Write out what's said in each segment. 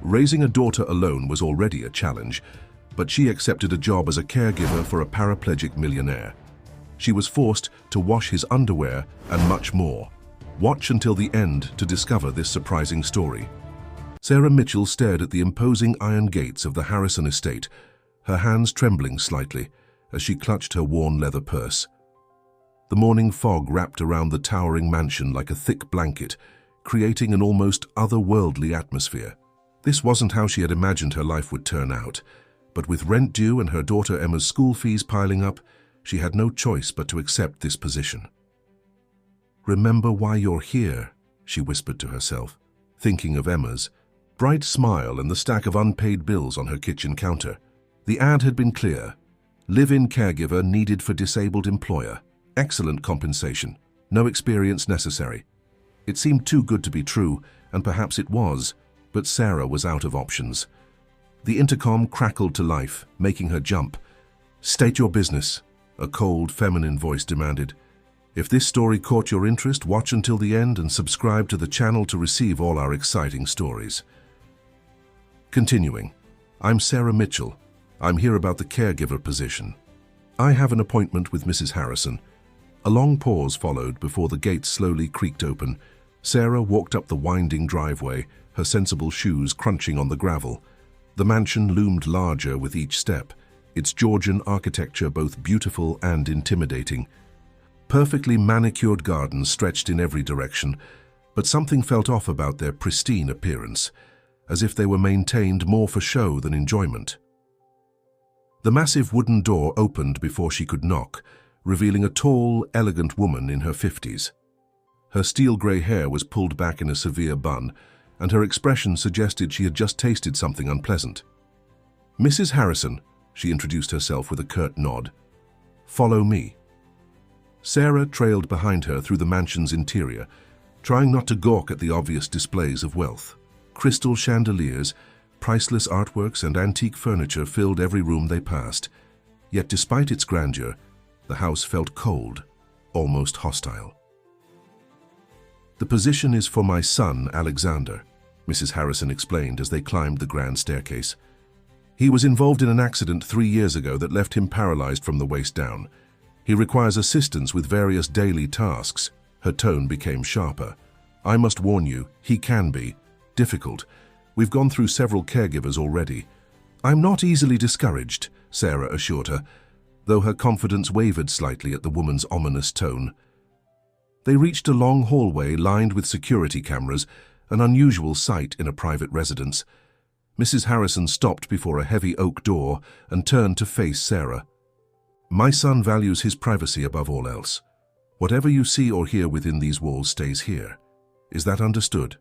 Raising a daughter alone was already a challenge, but she accepted a job as a caregiver for a paraplegic millionaire. She was forced to wash his underwear and much more. Watch until the end to discover this surprising story. Sarah Mitchell stared at the imposing iron gates of the Harrison estate, her hands trembling slightly as she clutched her worn leather purse. The morning fog wrapped around the towering mansion like a thick blanket, creating an almost otherworldly atmosphere. This wasn't how she had imagined her life would turn out, but with rent due and her daughter Emma's school fees piling up, she had no choice but to accept this position. "Remember why you're here," she whispered to herself, thinking of Emma's bright smile and the stack of unpaid bills on her kitchen counter. The ad had been clear: live-in caregiver needed for disabled employer. Excellent compensation. No experience necessary. It seemed too good to be true, and perhaps it was, but Sarah was out of options. The intercom crackled to life, making her jump. "State your business," a cold, feminine voice demanded. "If this story caught your interest, watch until the end and subscribe to the channel to receive all our exciting stories." Continuing, "I'm Sarah Mitchell. I'm here about the caregiver position. I have an appointment with Mrs. Harrison." A long pause followed before the gates slowly creaked open. Sarah walked up the winding driveway, her sensible shoes crunching on the gravel. The mansion loomed larger with each step, its Georgian architecture both beautiful and intimidating. Perfectly manicured gardens stretched in every direction, but something felt off about their pristine appearance, as if they were maintained more for show than enjoyment. The massive wooden door opened before she could knock, revealing a tall, elegant woman in her 50s. Her steel-grey hair was pulled back in a severe bun, and her expression suggested she had just tasted something unpleasant. "Mrs. Harrison," she introduced herself with a curt nod. "Follow me." Sarah trailed behind her through the mansion's interior, trying not to gawk at the obvious displays of wealth. Crystal chandeliers, priceless artworks, and antique furniture filled every room they passed. Yet despite its grandeur, the house felt cold, almost hostile. "The position is for my son, Alexander," Mrs. Harrison explained as they climbed the grand staircase. "He was involved in an accident 3 years ago that left him paralyzed from the waist down. He requires assistance with various daily tasks." Her tone became sharper. "I must warn you, he can be difficult. We've gone through several caregivers already." "I'm not easily discouraged," Sarah assured her, though her confidence wavered slightly at the woman's ominous tone. They reached a long hallway lined with security cameras, an unusual sight in a private residence. Mrs. Harrison stopped before a heavy oak door and turned to face Sarah. "My son values his privacy above all else. Whatever you see or hear within these walls stays here. Is that understood?"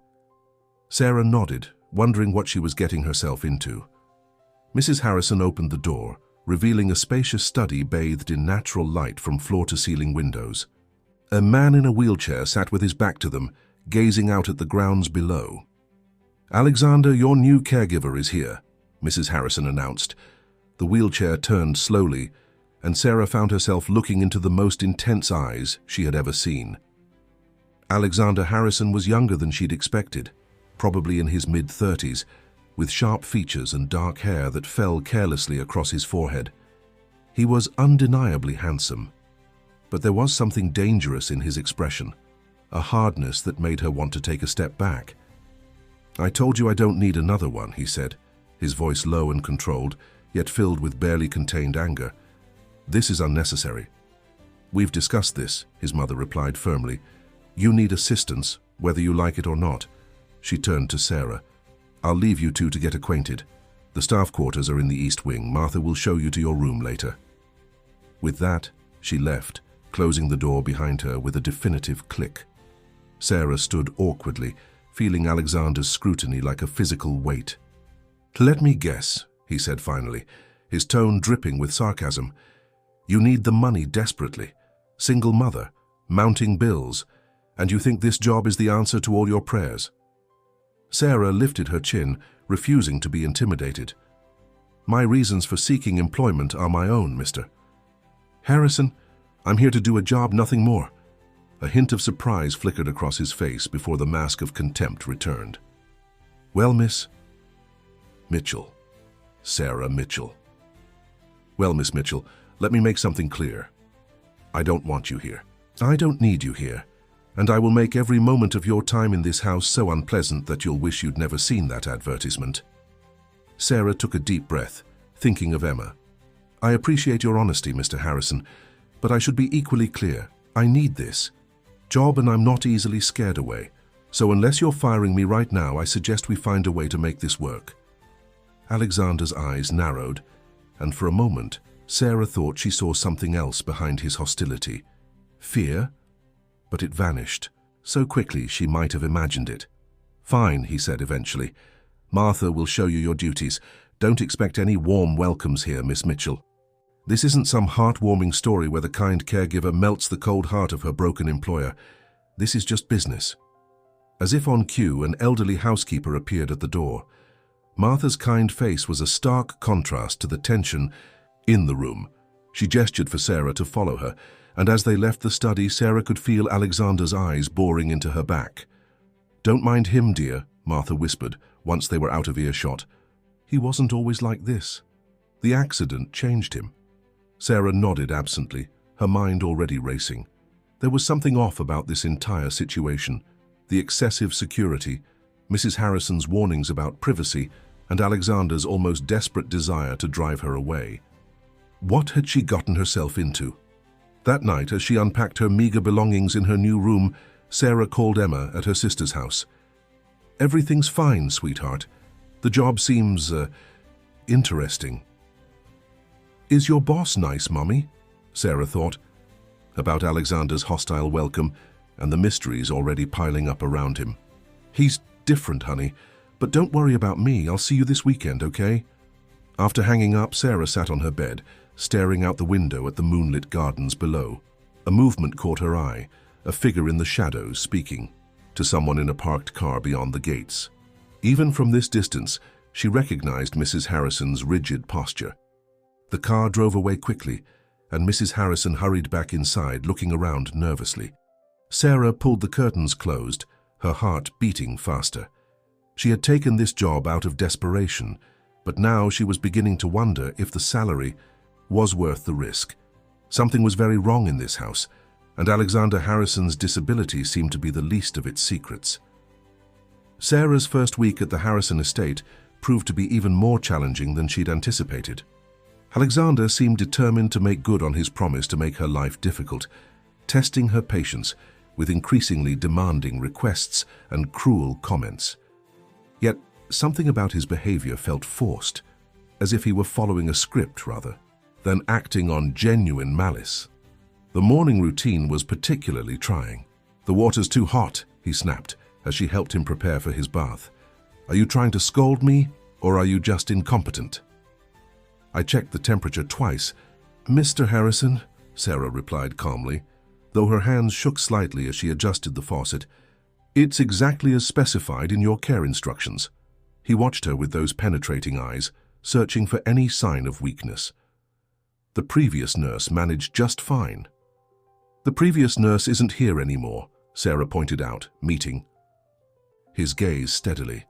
Sarah nodded, wondering what she was getting herself into. Mrs. Harrison opened the door, revealing a spacious study bathed in natural light from floor-to-ceiling windows. A man in a wheelchair sat with his back to them, gazing out at the grounds below. "Alexander, your new caregiver is here," Mrs. Harrison announced. The wheelchair turned slowly, and Sarah found herself looking into the most intense eyes she had ever seen. Alexander Harrison was younger than she'd expected, probably in his mid-30s, with sharp features and dark hair that fell carelessly across his forehead. He was undeniably handsome, but there was something dangerous in his expression, a hardness that made her want to take a step back. "I told you I don't need another one," he said, his voice low and controlled, yet filled with barely contained anger. "This is unnecessary." "We've discussed this," his mother replied firmly. "You need assistance, whether you like it or not." She turned to Sarah. "I'll leave you two to get acquainted. The staff quarters are in the East Wing. Martha will show you to your room later." With that, she left, closing the door behind her with a definitive click. Sarah stood awkwardly, feeling Alexander's scrutiny like a physical weight. "Let me guess," he said finally, his tone dripping with sarcasm. "You need the money desperately. Single mother, mounting bills, and you think this job is the answer to all your prayers?" Sarah lifted her chin, refusing to be intimidated. "My reasons for seeking employment are my own, Mr. Harrison. I'm here to do a job, nothing more." A hint of surprise flickered across his face before the mask of contempt returned. "Well, miss, Mitchell. Sarah Mitchell. Well, Miss Mitchell, let me make something clear. I don't want you here. I don't need you here. And I will make every moment of your time in this house so unpleasant that you'll wish you'd never seen that advertisement. Sarah took a deep breath, thinking of Emma. I appreciate your honesty, Mr. Harrison, but I should be equally clear. I need this job and I'm not easily scared away. So unless you're firing me right now, I suggest we find a way to make this work. Alexander's eyes narrowed, and for a moment, Sarah thought she saw something else behind his hostility. Fear? But it vanished, so quickly she might have imagined it. Fine, he said eventually. Martha will show you your duties. Don't expect any warm welcomes here, Miss Mitchell. This isn't some heartwarming story where the kind caregiver melts the cold heart of her broken employer. This is just business. As if on cue, an elderly housekeeper appeared at the door. Martha's kind face was a stark contrast to the tension in the room. She gestured for Sarah to follow her, and as they left the study, Sarah could feel Alexander's eyes boring into her back. Don't mind him, dear, Martha whispered, once they were out of earshot. He wasn't always like this. The accident changed him. Sarah nodded absently, her mind already racing. There was something off about this entire situation. The excessive security, Mrs. Harrison's warnings about privacy, and Alexander's almost desperate desire to drive her away. What had she gotten herself into? That night, as she unpacked her meager belongings in her new room, Sarah called Emma at her sister's house. Everything's fine, sweetheart. The job seems, interesting. Is your boss nice, Mummy? Sarah thought. About Alexander's hostile welcome and the mysteries already piling up around him. He's different, honey, but don't worry about me. I'll see you this weekend, okay? After hanging up, Sarah sat on her bed, staring out the window at the moonlit gardens below. A movement caught her eye, a figure in the shadows speaking to someone in a parked car beyond the gates. Even from this distance, she recognized Mrs. Harrison's rigid posture. The car drove away quickly, and Mrs. Harrison hurried back inside, looking around nervously. Sarah pulled the curtains closed, her heart beating faster. She had taken this job out of desperation, but now she was beginning to wonder if the salary was worth the risk. Something was very wrong in this house, and Alexander Harrison's disability seemed to be the least of its secrets. Sarah's first week at the Harrison estate proved to be even more challenging than she'd anticipated. Alexander seemed determined to make good on his promise to make her life difficult, testing her patience with increasingly demanding requests and cruel comments. Yet something about his behavior felt forced, as if he were following a script rather than acting on genuine malice. The morning routine was particularly trying. "The water's too hot," he snapped as she helped him prepare for his bath. "Are you trying to scold me, or are you just incompetent?" "I checked the temperature twice." "Mr. Harrison," Sarah replied calmly, though her hands shook slightly as she adjusted the faucet. "It's exactly as specified in your care instructions." He watched her with those penetrating eyes, searching for any sign of weakness. "The previous nurse managed just fine." "The previous nurse isn't here anymore," Sarah pointed out, meeting his gaze steadily.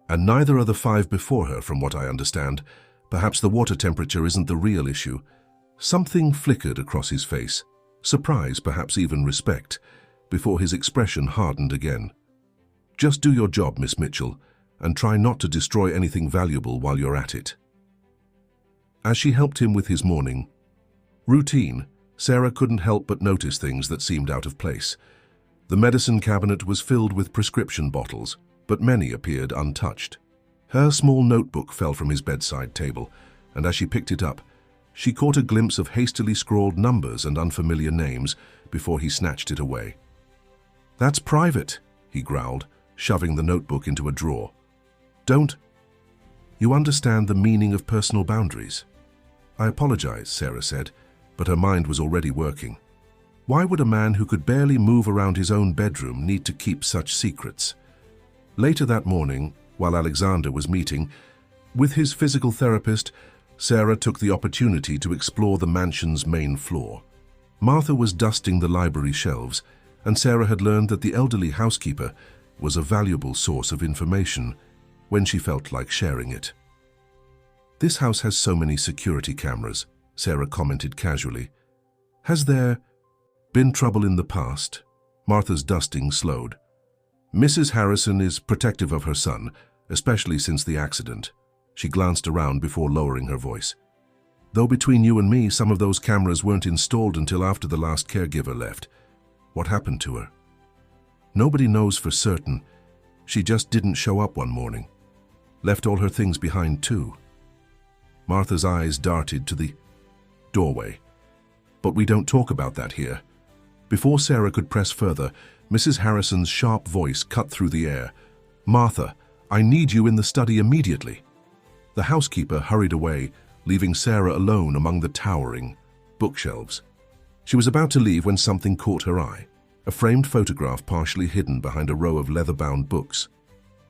"And neither are the 5 before her, from what I understand. Perhaps the water temperature isn't the real issue." Something flickered across his face, surprise, perhaps even respect, before his expression hardened again. "Just do your job, Miss Mitchell, and try not to destroy anything valuable while you're at it." As she helped him with his morning routine, Sarah couldn't help but notice things that seemed out of place. The medicine cabinet was filled with prescription bottles, but many appeared untouched. Her small notebook fell from his bedside table, and as she picked it up, she caught a glimpse of hastily scrawled numbers and unfamiliar names before he snatched it away. "That's private," he growled, shoving the notebook into a drawer. "Don't you understand the meaning of personal boundaries?" "I apologize," Sarah said, but her mind was already working. Why would a man who could barely move around his own bedroom need to keep such secrets? Later that morning, while Alexander was meeting with his physical therapist, Sarah took the opportunity to explore the mansion's main floor. Martha was dusting the library shelves, and Sarah had learned that the elderly housekeeper was a valuable source of information. when she felt like sharing it. "This house has so many security cameras," Sarah commented casually. "Has there been trouble in the past?" Martha's dusting slowed. "Mrs. Harrison is protective of her son, especially since the accident." She glanced around before lowering her voice. "Though between you and me, some of those cameras weren't installed until after the last caregiver left. What happened to her?" "Nobody knows for certain. She just didn't show up one morning. Left all her things behind too." Martha's eyes darted to the doorway. "But we don't talk about that here." Before Sarah could press further, Mrs. Harrison's sharp voice cut through the air. "Martha, I need you in the study immediately." The housekeeper hurried away, leaving Sarah alone among the towering bookshelves. She was about to leave when something caught her eye. A framed photograph partially hidden behind a row of leather-bound books.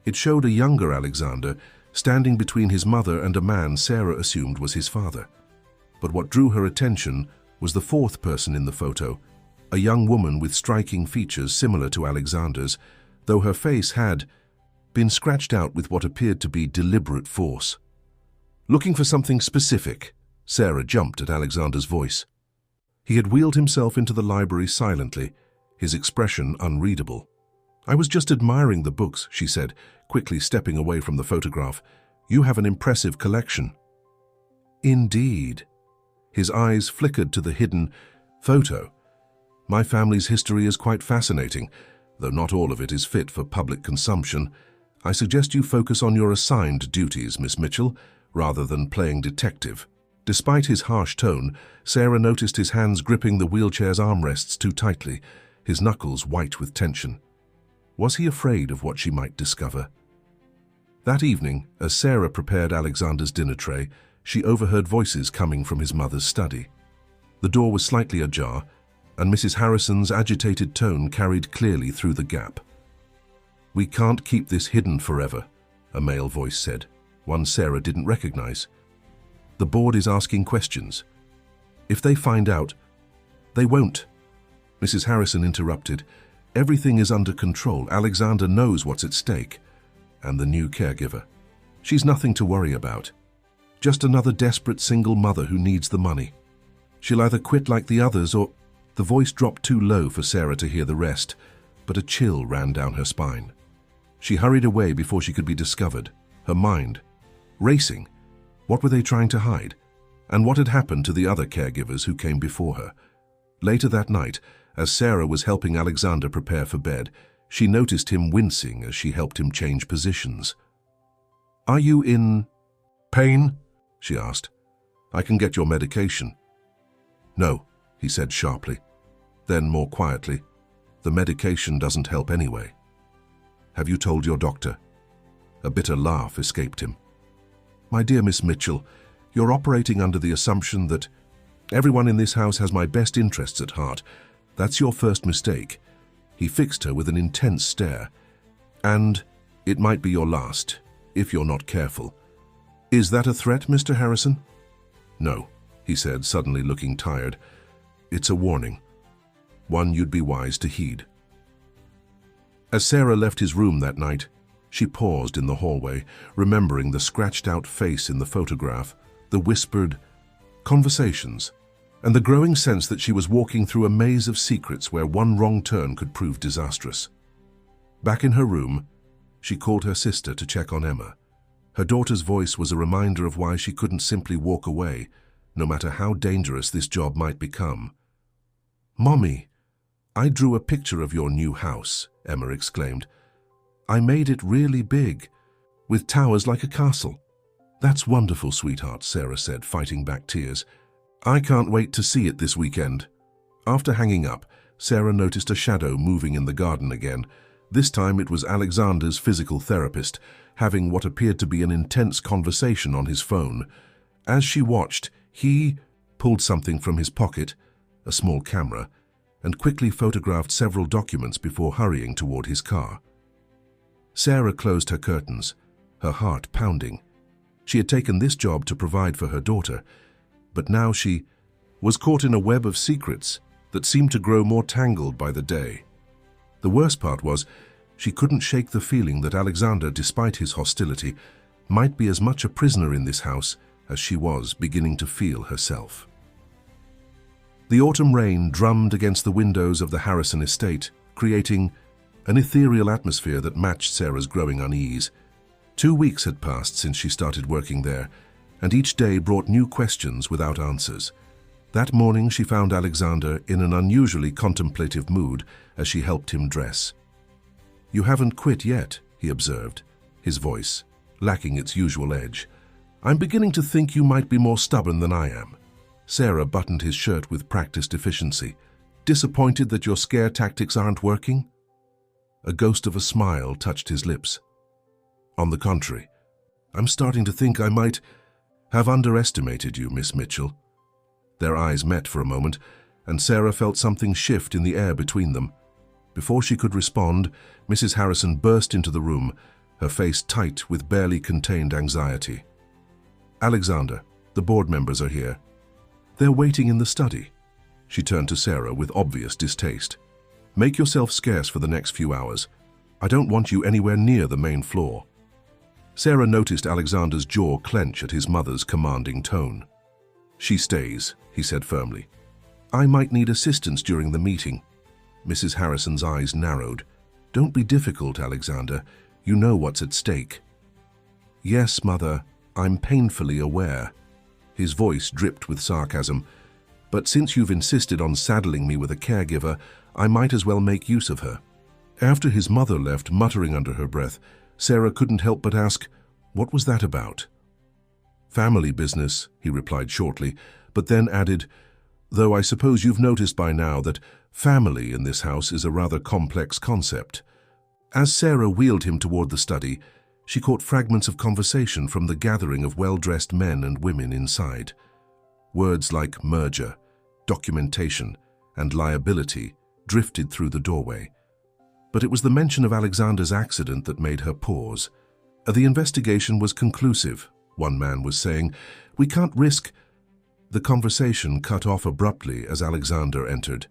It showed a younger Alexander standing between his mother and a man Sarah assumed was his father. But what drew her attention was the fourth person in the photo, a young woman with striking features similar to Alexander's, though her face had been scratched out with what appeared to be deliberate force. Looking for something specific, Sarah jumped at Alexander's voice. He had wheeled himself into the library silently, his expression unreadable. "I was just admiring the books," she said, quickly stepping away from the photograph. "You have an impressive collection." "Indeed." His eyes flickered to the hidden photo. "My family's history is quite fascinating, though not all of it is fit for public consumption. I suggest you focus on your assigned duties, Miss Mitchell, rather than playing detective." Despite his harsh tone, Sarah noticed his hands gripping the wheelchair's armrests too tightly, his knuckles white with tension. Was he afraid of what she might discover? That evening, as Sarah prepared Alexander's dinner tray, she overheard voices coming from his mother's study. The door was slightly ajar, and Mrs. Harrison's agitated tone carried clearly through the gap. "We can't keep this hidden forever," a male voice said, one Sarah didn't recognize. "The board is asking questions. If they find out..." "They won't," Mrs. Harrison interrupted. "Everything is under control. Alexander knows what's at stake. And the new caregiver. She's nothing to worry about. Just another desperate single mother who needs the money. She'll either quit like the others or..." The voice dropped too low for Sarah to hear the rest, but a chill ran down her spine. She hurried away before she could be discovered, her mind racing. What were they trying to hide? And what had happened to the other caregivers who came before her? Later that night, as Sarah was helping Alexander prepare for bed, she noticed him wincing as she helped him change positions. "Are you in pain?" she asked. "I can get your medication." "No," he said sharply. Then more quietly, "The medication doesn't help anyway." "Have you told your doctor?" A bitter laugh escaped him. "My dear Miss Mitchell, you're operating under the assumption that everyone in this house has my best interests at heart. That's your first mistake." He fixed her with an intense stare. "And it might be your last, if you're not careful." "Is that a threat, Mr. Harrison?" "No," he said, suddenly looking tired. "It's a warning. One you'd be wise to heed." As Sarah left his room that night, she paused in the hallway, remembering the scratched-out face in the photograph, the whispered conversations, and the growing sense that she was walking through a maze of secrets where one wrong turn could prove disastrous. Back in her room, she called her sister to check on Emma. Her daughter's voice was a reminder of why she couldn't simply walk away, no matter how dangerous this job might become. "Mommy, I drew a picture of your new house," Emma exclaimed. "I made it really big, with towers like a castle." "That's wonderful, sweetheart," Sarah said, fighting back tears. "I can't wait to see it this weekend." After hanging up, Sarah noticed a shadow moving in the garden again. This time it was Alexander's physical therapist, having what appeared to be an intense conversation on his phone. As she watched, he pulled something from his pocket, a small camera, and quickly photographed several documents before hurrying toward his car. Sarah closed her curtains, her heart pounding. She had taken this job to provide for her daughter, but now she was caught in a web of secrets that seemed to grow more tangled by the day. The worst part was, She couldn't shake the feeling that Alexander, despite his hostility, might be as much a prisoner in this house as she was beginning to feel herself. The autumn rain drummed against the windows of the Harrison estate, creating an ethereal atmosphere that matched Sarah's growing unease. 2 weeks had passed since she started working there, and each day brought new questions without answers. That morning she found Alexander in an unusually contemplative mood as she helped him dress. "You haven't quit yet," he observed, his voice lacking its usual edge. "I'm beginning to think you might be more stubborn than I am." Sarah buttoned his shirt with practiced efficiency. "Disappointed that your scare tactics aren't working?" A ghost of a smile touched his lips. "On the contrary, I'm starting to think I might have underestimated you, Miss Mitchell." Their eyes met for a moment, and Sarah felt something shift in the air between them. Before she could respond, Mrs. Harrison burst into the room, her face tight with barely contained anxiety. "Alexander, the board members are here." "They're waiting in the study." She turned to Sarah with obvious distaste. "Make yourself scarce for the next few hours. I don't want you anywhere near the main floor." Sarah noticed Alexander's jaw clench at his mother's commanding tone. "She stays," he said firmly. "I might need assistance during the meeting." Mrs. Harrison's eyes narrowed. "Don't be difficult, Alexander. You know what's at stake." "Yes, Mother, I'm painfully aware." His voice dripped with sarcasm. "But since you've insisted on saddling me with a caregiver, I might as well make use of her." After his mother left, muttering under her breath, Sarah couldn't help but ask, "What was that about?" "Family business," he replied shortly, but then added, "Though I suppose you've noticed by now that family in this house is a rather complex concept." As Sarah wheeled him toward the study, she caught fragments of conversation from the gathering of well-dressed men and women inside. Words like merger, documentation, and liability drifted through the doorway. But it was the mention of Alexander's accident that made her pause. "The investigation was conclusive," one man was saying. "We can't risk—" The conversation cut off abruptly as Alexander entered.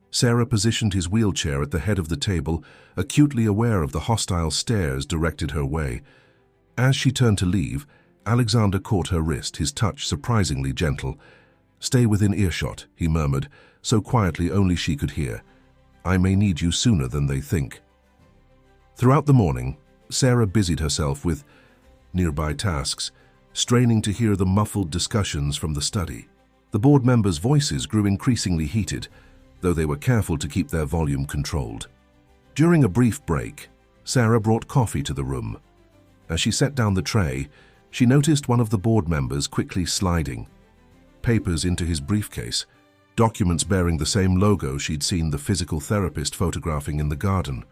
Sarah positioned his wheelchair at the head of the table, acutely aware of the hostile stares directed her way. As she turned to leave, Alexander caught her wrist, his touch surprisingly gentle. "Stay within earshot," he murmured, so quietly only she could hear. "I may need you sooner than they think." Throughout the morning, Sarah busied herself with nearby tasks, straining to hear the muffled discussions from the study. The board members' voices grew increasingly heated, though they were careful to keep their volume controlled. During a brief break, Sarah brought coffee to the room. As she set down the tray, she noticed one of the board members quickly sliding papers into his briefcase, documents bearing the same logo she'd seen the physical therapist photographing in the garden.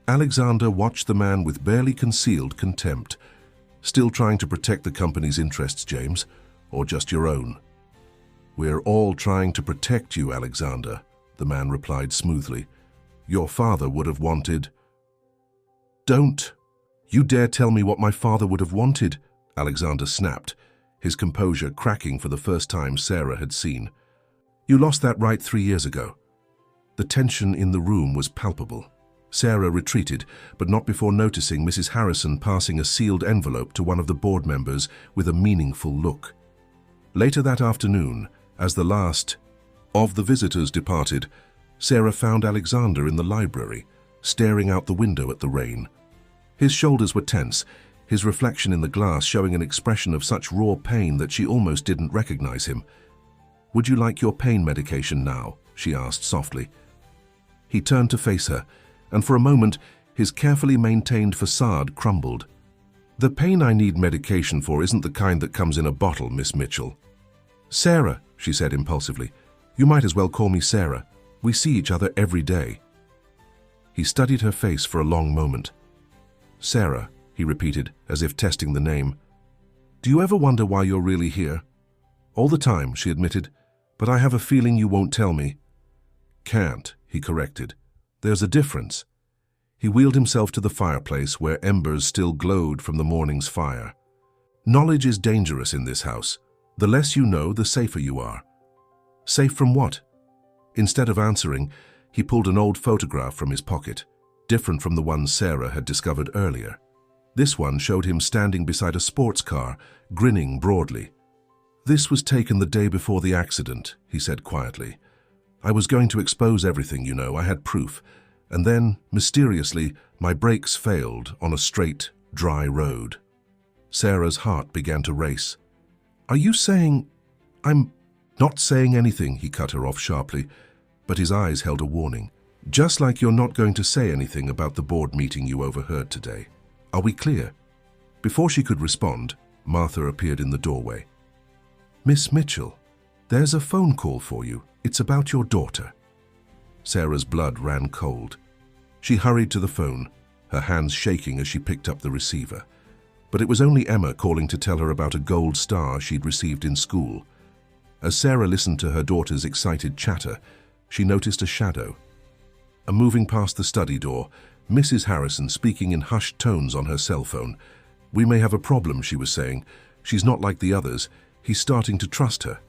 Alexander watched the man with barely concealed contempt. "Still trying to protect the company's interests, James, or just your own?" "We're all trying to protect you, Alexander," the man replied smoothly. "Your father would have wanted—" "Don't you dare tell me what my father would have wanted," Alexander snapped, his composure cracking for the first time Sarah had seen. "You lost that right 3 years ago." The tension in the room was palpable. Sarah retreated, but not before noticing Mrs. Harrison passing a sealed envelope to one of the board members with a meaningful look. Later that afternoon, as the last of the visitors departed, Sarah found Alexander in the library, staring out the window at the rain. His shoulders were tense, his reflection in the glass showing an expression of such raw pain that she almost didn't recognize him. "Would you like your pain medication now?" she asked softly. He turned to face her, and for a moment, his carefully maintained facade crumbled. "The pain I need medication for isn't the kind that comes in a bottle, Miss Mitchell." "Sarah," she said impulsively. "You might as well call me Sarah. We see each other every day." He studied her face for a long moment. "Sarah," he repeated, as if testing the name. "Do you ever wonder why you're really here?" "All the time," she admitted, "but I have a feeling you won't tell me." "Can't," he corrected. "There's a difference." He wheeled himself to the fireplace where embers still glowed from the morning's fire. "Knowledge is dangerous in this house. The less you know, the safer you are." "Safe from what?" Instead of answering, he pulled an old photograph from his pocket. different from the one Sarah had discovered earlier. This one showed him standing beside a sports car, grinning broadly. "This was taken the day before the accident," he said quietly. "I was going to expose everything, you know, I had proof. And then, mysteriously, my brakes failed on a straight, dry road." Sarah's heart began to race. "Are you saying—" "I'm not saying anything," he cut her off sharply, but his eyes held a warning. "Just like you're not going to say anything about the board meeting you overheard today. Are we clear?" Before she could respond, Martha appeared in the doorway. "Miss Mitchell, there's a phone call for you. It's about your daughter." Sarah's blood ran cold. She hurried to the phone, her hands shaking as she picked up the receiver. But it was only Emma calling to tell her about a gold star she'd received in school. As Sarah listened to her daughter's excited chatter, she noticed a shadow. Moving past the study door, Mrs. Harrison speaking in hushed tones on her cell phone. "We may have a problem," she was saying. "She's not like the others. He's starting to trust her."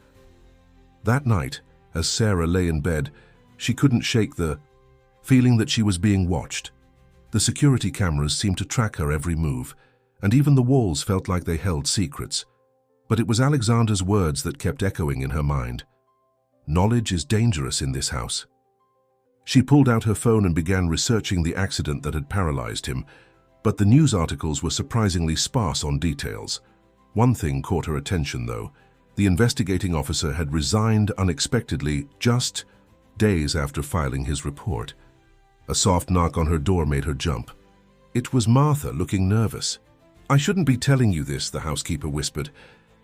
That night, as Sarah lay in bed, she couldn't shake the feeling that she was being watched. The security cameras seemed to track her every move, and even the walls felt like they held secrets. But it was Alexander's words that kept echoing in her mind. "Knowledge is dangerous in this house." She pulled out her phone and began researching the accident that had paralyzed him, but the news articles were surprisingly sparse on details. One thing caught her attention, though. The investigating officer had resigned unexpectedly just days after filing his report. A soft knock on her door made her jump. It was Martha, looking nervous. "I shouldn't be telling you this," the housekeeper whispered,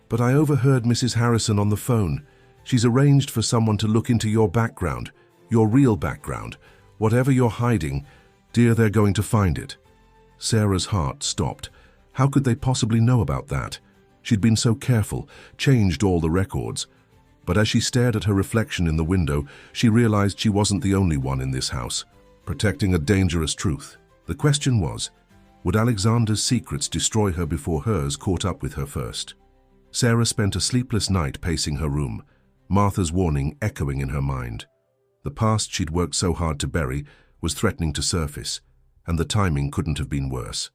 "but I overheard Mrs. Harrison on the phone. She's arranged for someone to look into your background, your real background. Whatever you're hiding, dear, they're going to find it." Sarah's heart stopped. How could they possibly know about that? She'd been so careful, changed all the records. But as she stared at her reflection in the window, she realized she wasn't the only one in this house, protecting a dangerous truth. The question was, would Alexander's secrets destroy her before hers caught up with her first? Sarah spent a sleepless night pacing her room, Martha's warning echoing in her mind. The past she'd worked so hard to bury was threatening to surface, and the timing couldn't have been worse.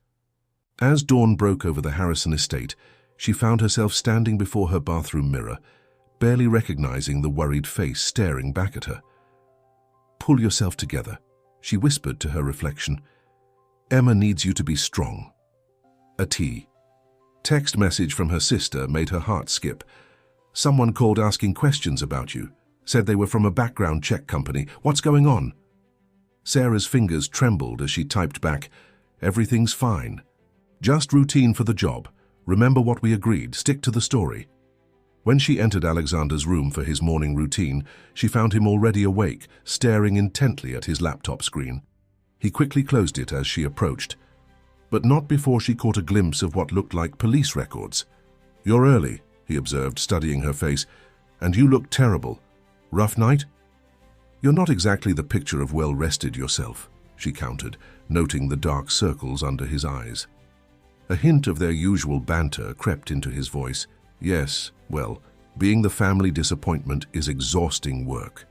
As dawn broke over the Harrison estate, she found herself standing before her bathroom mirror, barely recognizing the worried face staring back at her. "Pull yourself together," she whispered to her reflection. "Emma needs you to be strong." A text message from her sister made her heart skip. "Someone called asking questions about you. Said they were from a background check company. What's going on?" Sarah's fingers trembled as she typed back, "Everything's fine. Just routine for the job. Remember what we agreed. Stick to the story." When she entered Alexander's room for his morning routine, she found him already awake, staring intently at his laptop screen. He quickly closed it as she approached, but not before she caught a glimpse of what looked like police records. "You're early," he observed, studying her face, "and you look terrible. Rough night?" "You're not exactly the picture of well-rested yourself," she countered, noting the dark circles under his eyes. A hint of their usual banter crept into his voice. "Yes, well, being the family disappointment is exhausting work."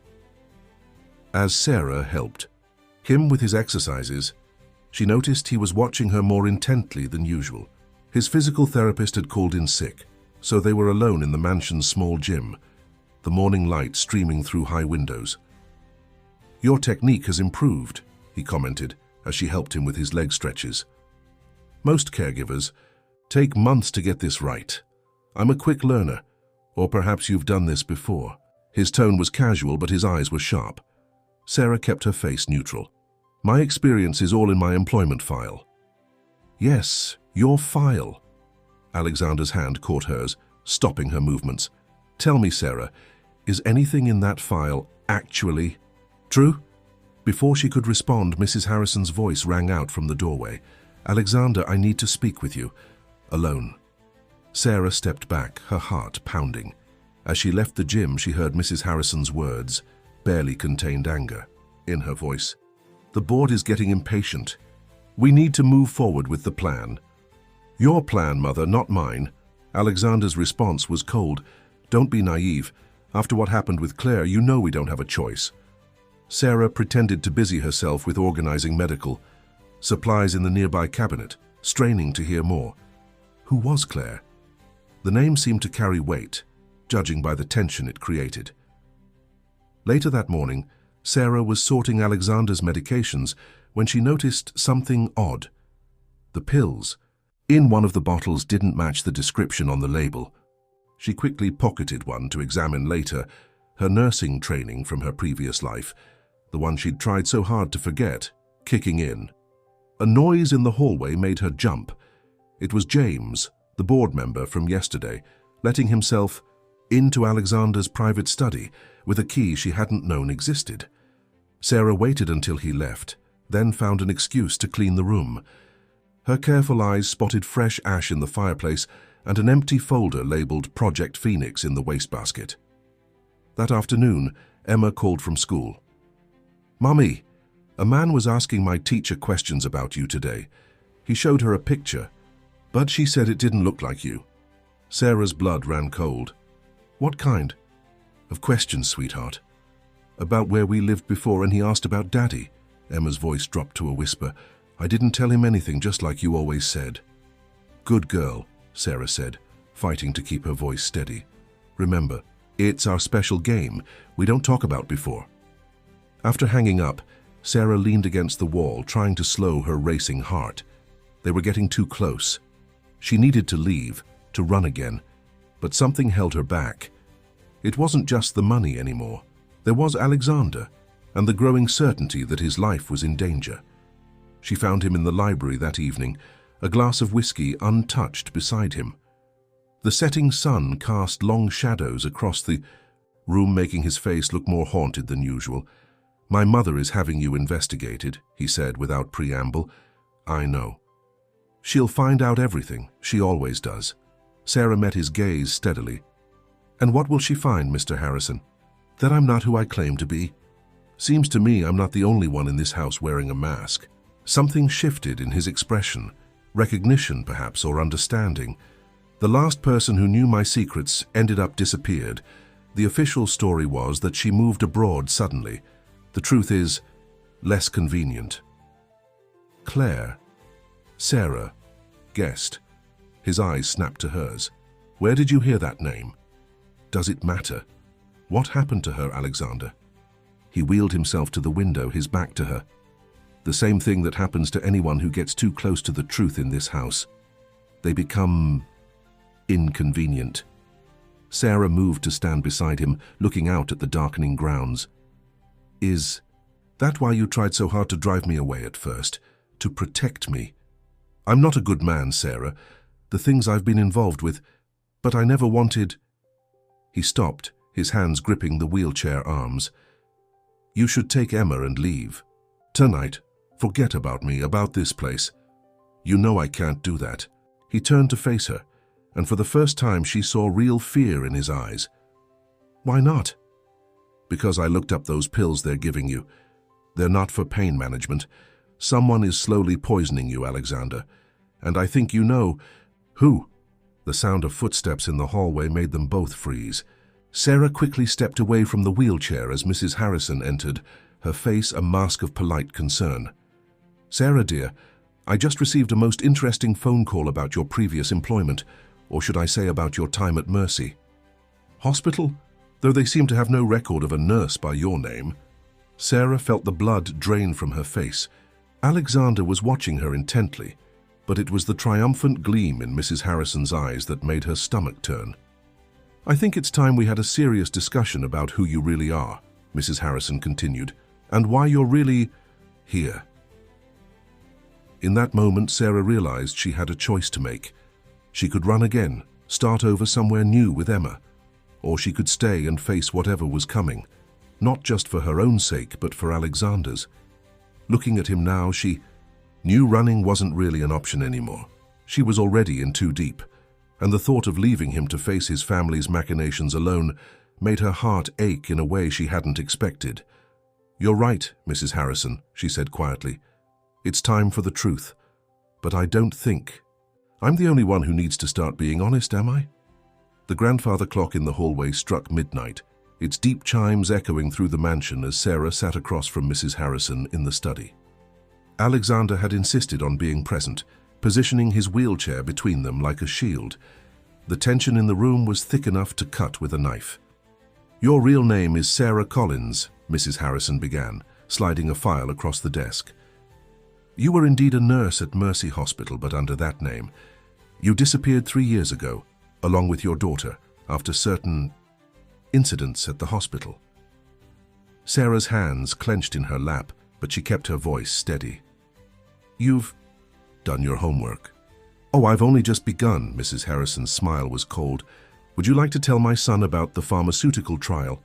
As Sarah helped him with his exercises, she noticed he was watching her more intently than usual. His physical therapist had called in sick, so they were alone in the mansion's small gym, the morning light streaming through high windows. "Your technique has improved," he commented as she helped him with his leg stretches. "Most caregivers take months to get this right. I'm a quick learner, or perhaps you've done this before." His tone was casual, but his eyes were sharp. Sarah kept her face neutral. "My experience is all in my employment file." "Yes, your file." Alexander's hand caught hers, stopping her movements. "Tell me, Sarah, is anything in that file actually true?" Before she could respond, Mrs. Harrison's voice rang out from the doorway. "Alexander, I need to speak with you. Alone." Sarah stepped back, her heart pounding. As she left the gym, she heard Mrs. Harrison's words, barely contained anger, in her voice. "The board is getting impatient. We need to move forward with the plan." "Your plan, Mother, not mine." Alexander's response was cold. "Don't be naive. After what happened with Claire, you know we don't have a choice." Sarah pretended to busy herself with organizing medical, supplies in the nearby cabinet, straining to hear more. Who was Claire? The name seemed to carry weight, judging by the tension it created. Later that morning, Sarah was sorting Alexander's medications when she noticed something odd. The pills in one of the bottles didn't match the description on the label. She quickly pocketed one to examine later, her nursing training from her previous life, the one she'd tried so hard to forget, kicking in. A noise in the hallway made her jump. It was James, the board member from yesterday, letting himself into Alexander's private study with a key she hadn't known existed. Sarah waited until he left, then found an excuse to clean the room. Her careful eyes spotted fresh ash in the fireplace and an empty folder labeled Project Phoenix in the wastebasket. That afternoon, Emma called from school. "Mummy, a man was asking my teacher questions about you today. He showed her a picture, but she said it didn't look like you." Sarah's blood ran cold. "What kind of questions, sweetheart?" "About where we lived before, and he asked about Daddy." Emma's voice dropped to a whisper. "I didn't tell him anything, just like you always said." "Good girl," Sarah said, fighting to keep her voice steady. "Remember, it's our special game we don't talk about before." After hanging up, Sarah leaned against the wall, trying to slow her racing heart. They were getting too close. She needed to leave, to run again, but something held her back. It wasn't just the money anymore. There was Alexander, and the growing certainty that his life was in danger. She found him in the library that evening, a glass of whiskey untouched beside him. The setting sun cast long shadows across the room, making his face look more haunted than usual. "My mother is having you investigated," he said without preamble. "I know. She'll find out everything, she always does." Sarah met his gaze steadily. "And what will she find, Mr. Harrison? That I'm not who I claim to be? Seems to me I'm not the only one in this house wearing a mask." Something shifted in his expression, recognition perhaps, or understanding. "The last person who knew my secrets ended up disappeared. The official story was that she moved abroad suddenly. The truth is, less convenient." "Claire?" Sarah guessed. His eyes snapped to hers. "Where did you hear that name? Does it matter? What happened to her, Alexander?" He wheeled himself to the window, his back to her. "The same thing that happens to anyone who gets too close to the truth in this house. They become inconvenient." Sarah moved to stand beside him, looking out at the darkening grounds. "Is that why you tried so hard to drive me away at first? To protect me? I'm not a good man, Sarah. The things I've been involved with, but I never wanted—" He stopped, his hands gripping the wheelchair arms. "You should take Emma and leave. Tonight. Forget about me, about this place. You know I can't do that." He turned to face her, and for the first time she saw real fear in his eyes. "Why not?" "Because I looked up those pills they're giving you. They're not for pain management. Someone is slowly poisoning you, Alexander. And I think you know who." The sound of footsteps in the hallway made them both freeze. Sarah quickly stepped away from the wheelchair as Mrs. Harrison entered, her face a mask of polite concern. "Sarah, dear, I just received a most interesting phone call about your previous employment, or should I say about your time at Mercy. Hospital? Though they seem to have no record of a nurse by your name." Sarah felt the blood drain from her face. Alexander was watching her intently, but it was the triumphant gleam in Mrs. Harrison's eyes that made her stomach turn. "I think it's time we had a serious discussion about who you really are," Mrs. Harrison continued, "and why you're really here." In that moment, Sarah realized she had a choice to make. She could run again, start over somewhere new with Emma, or she could stay and face whatever was coming, not just for her own sake, but for Alexander's. Looking at him now, she knew running wasn't really an option anymore. She was already in too deep, and the thought of leaving him to face his family's machinations alone made her heart ache in a way she hadn't expected. "You're right, Mrs. Harrison," she said quietly. "It's time for the truth. But I don't think I'm the only one who needs to start being honest, am I?" The grandfather clock in the hallway struck midnight, its deep chimes echoing through the mansion as Sarah sat across from Mrs. Harrison in the study. Alexander had insisted on being present, positioning his wheelchair between them like a shield. The tension in the room was thick enough to cut with a knife. "Your real name is Sarah Collins," Mrs. Harrison began, sliding a file across the desk. "You were indeed a nurse at Mercy Hospital, but under that name. You disappeared 3 years ago, along with your daughter, after certain incidents at the hospital." Sarah's hands clenched in her lap, but she kept her voice steady. "You've done your homework." "Oh, I've only just begun." Mrs. Harrison's smile was cold. "Would you like to tell my son about the pharmaceutical trial?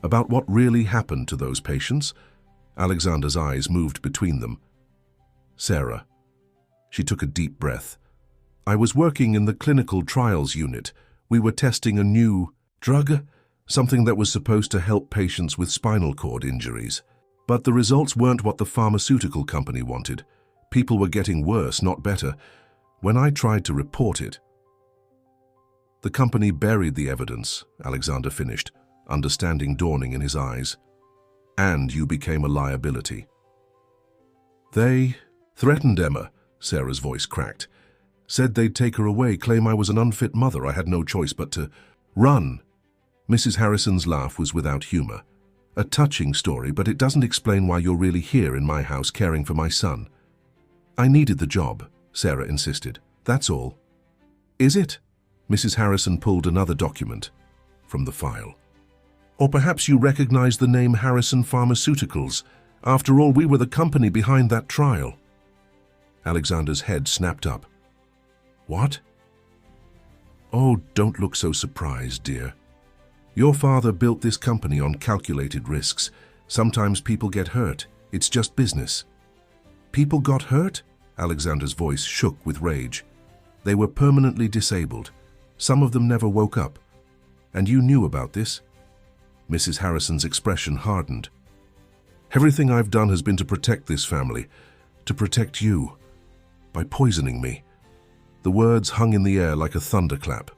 About what really happened to those patients?" Alexander's eyes moved between them. "Sarah." She took a deep breath. "I was working in the clinical trials unit. We were testing a new drug, something that was supposed to help patients with spinal cord injuries. But the results weren't what the pharmaceutical company wanted. People were getting worse, not better. When I tried to report it..." "The company buried the evidence," Alexander finished, understanding dawning in his eyes. "And you became a liability." "They threatened Emma," Sarah's voice cracked. "Said they'd take her away, claim I was an unfit mother. I had no choice but to run." Mrs. Harrison's laugh was without humor. "A touching story, but it doesn't explain why you're really here in my house caring for my son." "I needed the job," Sarah insisted. "That's all." "Is it?" Mrs. Harrison pulled another document from the file. "Or perhaps you recognize the name Harrison Pharmaceuticals. After all, we were the company behind that trial." Alexander's head snapped up. "What?" "Oh, don't look so surprised, dear. Your father built this company on calculated risks. Sometimes people get hurt. It's just business." "People got hurt?" Alexander's voice shook with rage. "They were permanently disabled. Some of them never woke up. And you knew about this?" Mrs. Harrison's expression hardened. "Everything I've done has been to protect this family, to protect you, by poisoning me." The words hung in the air like a thunderclap.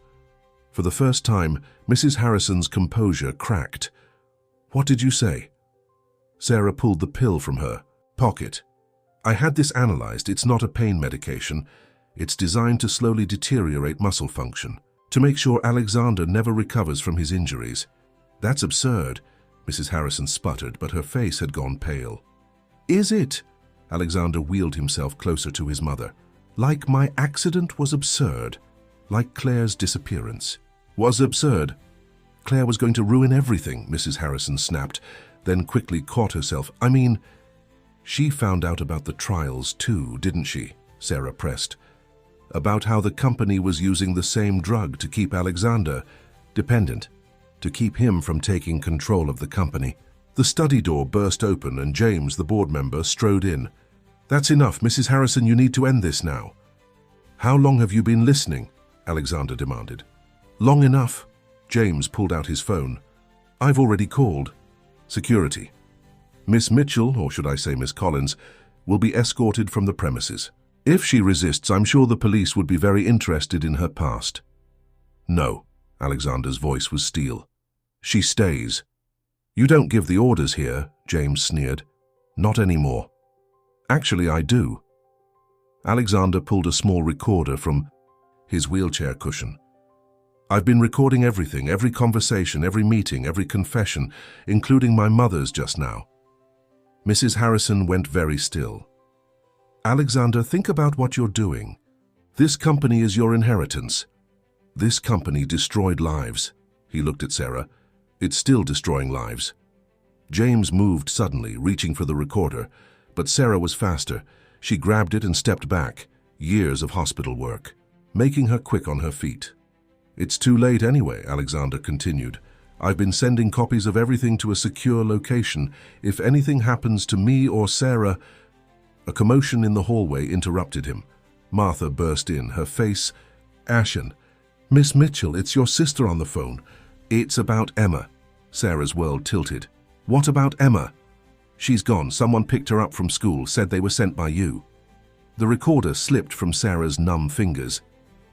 For the first time, Mrs. Harrison's composure cracked. "What did you say?" Sarah pulled the pill from her pocket. "I had this analyzed. It's not a pain medication. It's designed to slowly deteriorate muscle function, to make sure Alexander never recovers from his injuries." "That's absurd," Mrs. Harrison sputtered, but her face had gone pale. "Is it?" Alexander wheeled himself closer to his mother. "Like my accident was absurd, like Claire's disappearance was absurd." "Claire was going to ruin everything," Mrs. Harrison snapped, then quickly caught herself. "I mean, she found out about the trials too, didn't she?" Sarah pressed. "About how the company was using the same drug to keep Alexander dependent, to keep him from taking control of the company." The study door burst open and James, the board member, strode in. "That's enough, Mrs. Harrison, you need to end this now." "How long have you been listening?" Alexander demanded. "Long enough." James pulled out his phone. "I've already called security. Miss Mitchell, or should I say Miss Collins, will be escorted from the premises. If she resists, I'm sure the police would be very interested in her past." "No," Alexander's voice was steel. "She stays." "You don't give the orders here," James sneered. "Not anymore." "Actually, I do." Alexander pulled a small recorder from his wheelchair cushion. "I've been recording everything, every conversation, every meeting, every confession, including my mother's just now." Mrs. Harrison went very still. "Alexander, think about what you're doing. This company is your inheritance. This company destroyed lives." He looked at Sarah. "It's still destroying lives." James moved suddenly, reaching for the recorder, but Sarah was faster. She grabbed it and stepped back. Years of hospital work, making her quick on her feet. "It's too late anyway," Alexander continued. "I've been sending copies of everything to a secure location. If anything happens to me or Sarah..." A commotion in the hallway interrupted him. Martha burst in, her face ashen. "Miss Mitchell, it's your sister on the phone." "It's about Emma." Sarah's world tilted. "What about Emma?" "She's gone. Someone picked her up from school, said they were sent by you." The recorder slipped from Sarah's numb fingers.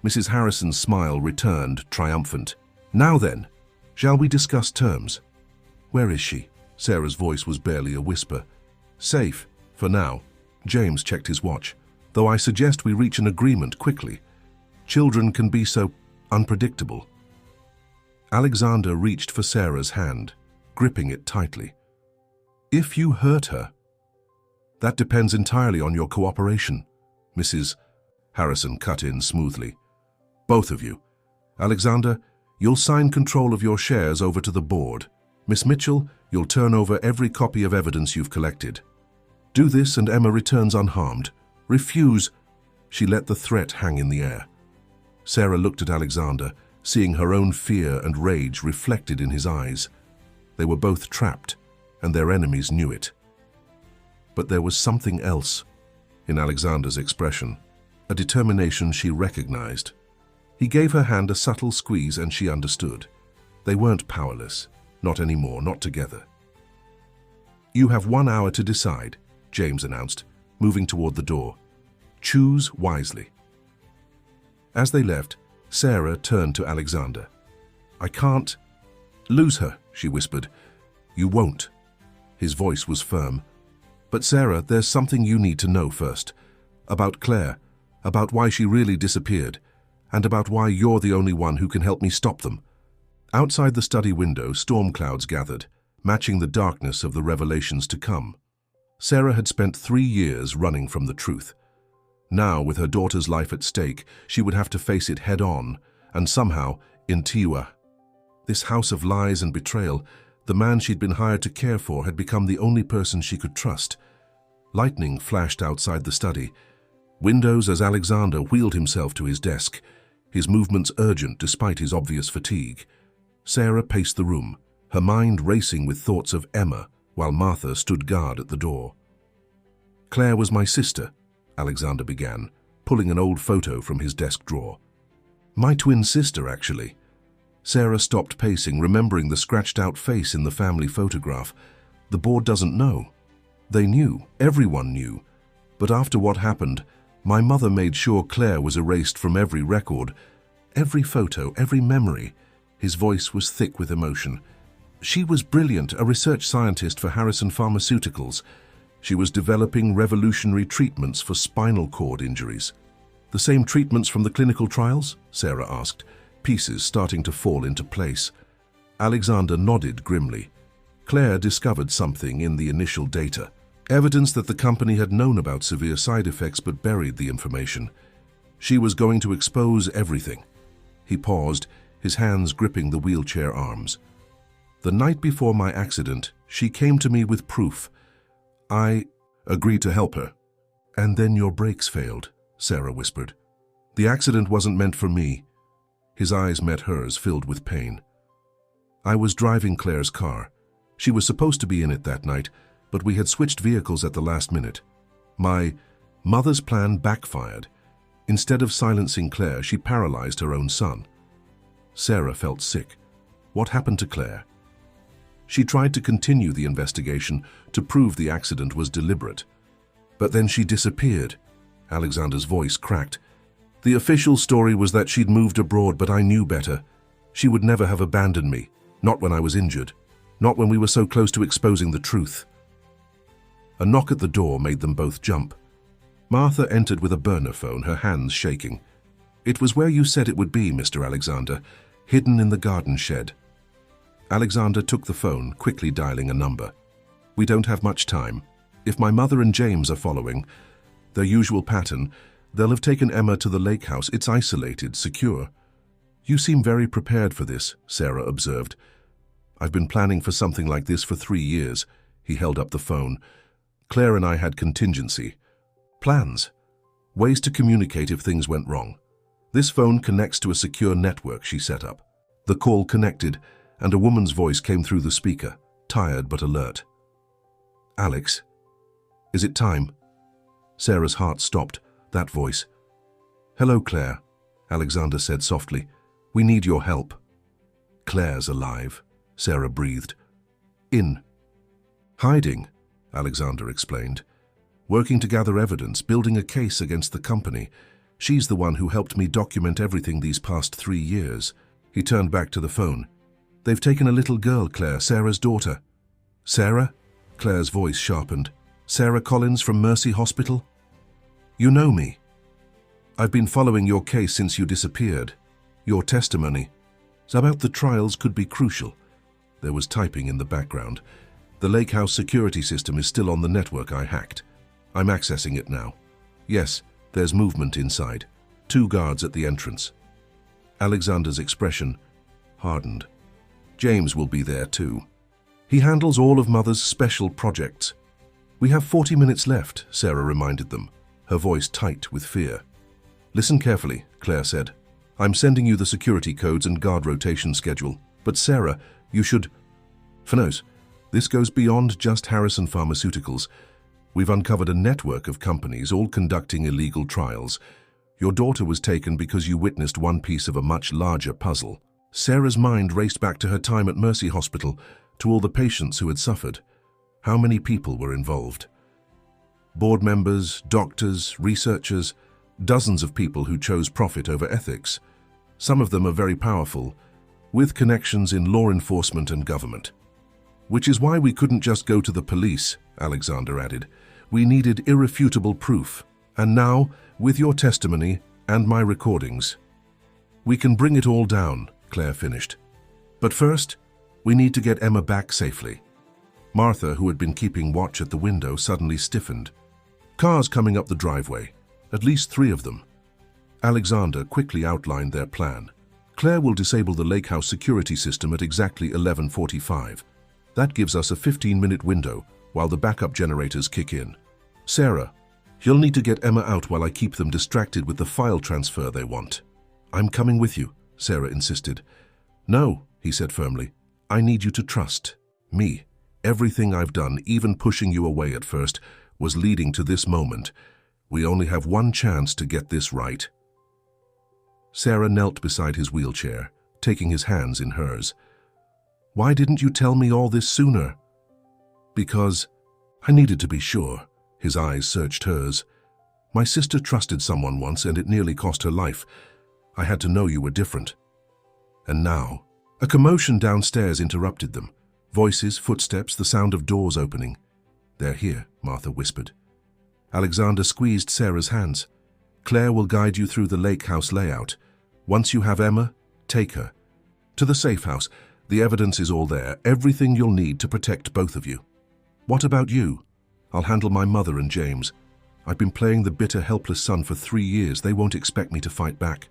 Mrs. Harrison's smile returned, triumphant. "Now then, shall we discuss terms?" "Where is she?" Sarah's voice was barely a whisper. "Safe, for now." James checked his watch. Though I suggest we reach an agreement quickly. Children can be so unpredictable. Alexander reached for Sarah's hand, gripping it tightly. If you hurt her, that depends entirely on your cooperation, Mrs. Harrison cut in smoothly. Both of you. Alexander, you'll sign control of your shares over to the board. Miss Mitchell, you'll turn over every copy of evidence you've collected. Do this and Emma returns unharmed. Refuse. She let the threat hang in the air. Sarah looked at Alexander, seeing her own fear and rage reflected in his eyes. They were both trapped, and their enemies knew it. But there was something else in Alexander's expression, a determination she recognized. He gave her hand a subtle squeeze and she understood. They weren't powerless, not anymore, not together. You have 1 hour to decide, James announced, moving toward the door. Choose wisely. As they left, Sarah turned to Alexander. I can't lose her, she whispered. You won't. His voice was firm. But Sarah, there's something you need to know first. About Claire, about why she really disappeared, and about why you're the only one who can help me stop them. Outside the study window, storm clouds gathered, matching the darkness of the revelations to come. Sarah had spent 3 years running from the truth. Now, with her daughter's life at stake, she would have to face it head-on, and somehow, in Tiwa. This house of lies and betrayal, the man she'd been hired to care for had become the only person she could trust. Lightning flashed outside the study. Windows as Alexander wheeled himself to his desk, his movements urgent despite his obvious fatigue. Sarah paced the room, her mind racing with thoughts of Emma, while Martha stood guard at the door. Claire was my sister, Alexander began, pulling an old photo from his desk drawer. My twin sister, actually. Sarah stopped pacing, remembering the scratched-out face in the family photograph. The board doesn't know. They knew, everyone knew. But after what happened, my mother made sure Claire was erased from every record, every photo, every memory. His voice was thick with emotion. She was brilliant, a research scientist for Harrison Pharmaceuticals. She was developing revolutionary treatments for spinal cord injuries. The same treatments from the clinical trials? Sarah asked, pieces starting to fall into place. Alexander nodded grimly. Claire discovered something in the initial data, evidence that the company had known about severe side effects but buried the information. She was going to expose everything. He paused, his hands gripping the wheelchair arms. The night before my accident, she came to me with proof. I agreed to help her. And then your brakes failed, Sarah whispered. The accident wasn't meant for me. His eyes met hers, filled with pain. I was driving Claire's car. She was supposed to be in it that night, but we had switched vehicles at the last minute. My mother's plan backfired. Instead of silencing Claire, she paralyzed her own son. Sarah felt sick. What happened to Claire? She tried to continue the investigation to prove the accident was deliberate. But then she disappeared. Alexander's voice cracked. The official story was that she'd moved abroad, but I knew better. She would never have abandoned me, not when I was injured, not when we were so close to exposing the truth. A knock at the door made them both jump. Martha entered with a burner phone, her hands shaking. It was where you said it would be, Mr. Alexander, hidden in the garden shed. Alexander took the phone, quickly dialing a number. We don't have much time. If my mother and James are following their usual pattern, they'll have taken Emma to the lake house. It's isolated, secure. You seem very prepared for this, Sarah observed. I've been planning for something like this for 3 years. He held up the phone. Claire and I had contingency. Plans. Ways to communicate if things went wrong. This phone connects to a secure network she set up. The call connected, and a woman's voice came through the speaker, tired but alert. Alex, is it time? Sarah's heart stopped, that voice. Hello, Claire, Alexander said softly. We need your help. Claire's alive, Sarah breathed. In. Hiding, Alexander explained. Working to gather evidence, building a case against the company. She's the one who helped me document everything these past 3 years. He turned back to the phone. They've taken a little girl, Claire, Sarah's daughter. Sarah? Claire's voice sharpened. Sarah Collins from Mercy Hospital? You know me. I've been following your case since you disappeared. Your testimony about the trials could be crucial. There was typing in the background. The lake house security system is still on the network I hacked. I'm accessing it now. Yes, there's movement inside. 2 guards at the entrance. Alexander's expression hardened. James will be there too. He handles all of Mother's special projects. We have 40 minutes left, Sarah reminded them, her voice tight with fear. Listen carefully, Claire said. I'm sending you the security codes and guard rotation schedule. But Sarah, you should... Fanos, this goes beyond just Harrison Pharmaceuticals. We've uncovered a network of companies all conducting illegal trials. Your daughter was taken because you witnessed one piece of a much larger puzzle. Sarah's mind raced back to her time at Mercy Hospital, to all the patients who had suffered. How many people were involved? Board members, doctors, researchers, dozens of people who chose profit over ethics. Some of them are very powerful, with connections in law enforcement and government. Which is why we couldn't just go to the police, Alexander added. We needed irrefutable proof. And now, with your testimony and my recordings, we can bring it all down, Claire finished. But first, we need to get Emma back safely. Martha, who had been keeping watch at the window, suddenly stiffened. Cars coming up the driveway, at least 3 of them. Alexander quickly outlined their plan. Claire will disable the lake house security system at exactly 11:45. That gives us a 15-minute window while the backup generators kick in. Sarah, you'll need to get Emma out while I keep them distracted with the file transfer they want. I'm coming with you, Sarah insisted. No, he said firmly. I need you to trust me. Everything I've done, even pushing you away at first, was leading to this moment. We only have one chance to get this right. Sarah knelt beside his wheelchair, taking his hands in hers. Why didn't you tell me all this sooner? Because I needed to be sure. His eyes searched hers. My sister trusted someone once and it nearly cost her life. I had to know you were different. And now, a commotion downstairs interrupted them. Voices, footsteps, the sound of doors opening. They're here, Martha whispered. Alexander squeezed Sarah's hands. Claire will guide you through the lake house layout. Once you have Emma, take her. To the safe house. The evidence is all there, everything you'll need to protect both of you. What about you? I'll handle my mother and James. I've been playing the bitter, helpless son for 3 years. They won't expect me to fight back.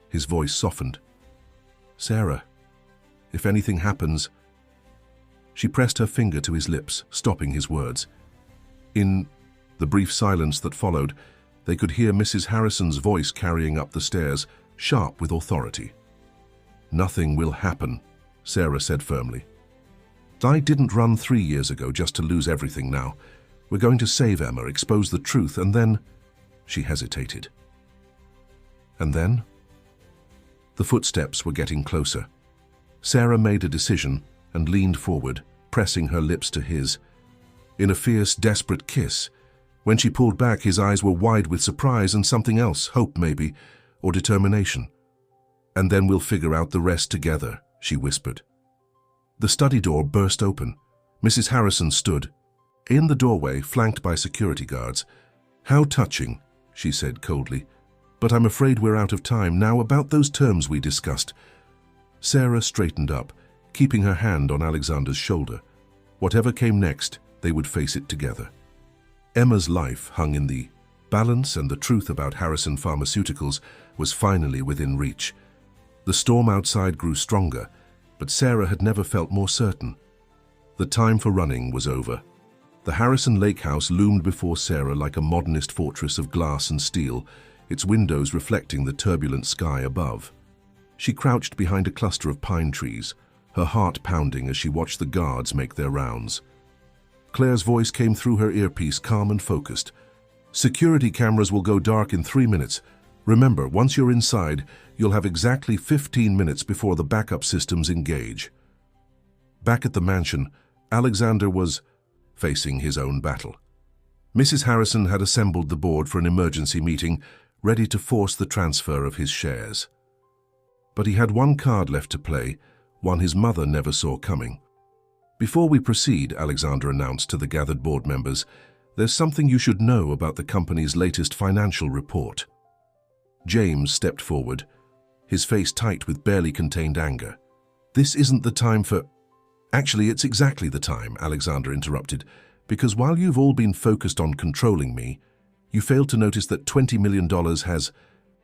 His voice softened. Sarah, if anything happens... She pressed her finger to his lips, stopping his words. In the brief silence that followed, they could hear Mrs. Harrison's voice carrying up the stairs, sharp with authority. Nothing will happen, Sarah said firmly. I didn't run 3 years ago just to lose everything now. We're going to save Emma, expose the truth, and then... She hesitated. And then? The footsteps were getting closer. Sarah made a decision and leaned forward, pressing her lips to his. In a fierce, desperate kiss. When she pulled back, his eyes were wide with surprise and something else, hope maybe, or determination. And then we'll figure out the rest together, she whispered. The study door burst open. Mrs. Harrison stood in the doorway, flanked by security guards. How touching, she said coldly. But I'm afraid we're out of time now. About those terms we discussed. Sarah straightened up, keeping her hand on Alexander's shoulder. Whatever came next, they would face it together. Emma's life hung in the balance, and the truth about Harrison Pharmaceuticals was finally within reach. The storm outside grew stronger, but Sarah had never felt more certain. The time for running was over. The Harrison Lake House loomed before Sarah like a modernist fortress of glass and steel, its windows reflecting the turbulent sky above. She crouched behind a cluster of pine trees, her heart pounding as she watched the guards make their rounds. Claire's voice came through her earpiece, calm and focused. Security cameras will go dark in 3 minutes. Remember, once you're inside, you'll have exactly 15 minutes before the backup systems engage. Back at the mansion, Alexander was facing his own battle. Mrs. Harrison had assembled the board for an emergency meeting, ready to force the transfer of his shares. But he had one card left to play, one his mother never saw coming. Before we proceed, Alexander announced to the gathered board members, There's something you should know about the company's latest financial report. James stepped forward, his face tight with barely contained anger. This isn't the time for... Actually, it's exactly the time, Alexander interrupted, because while you've all been focused on controlling me, you failed to notice that $20 million has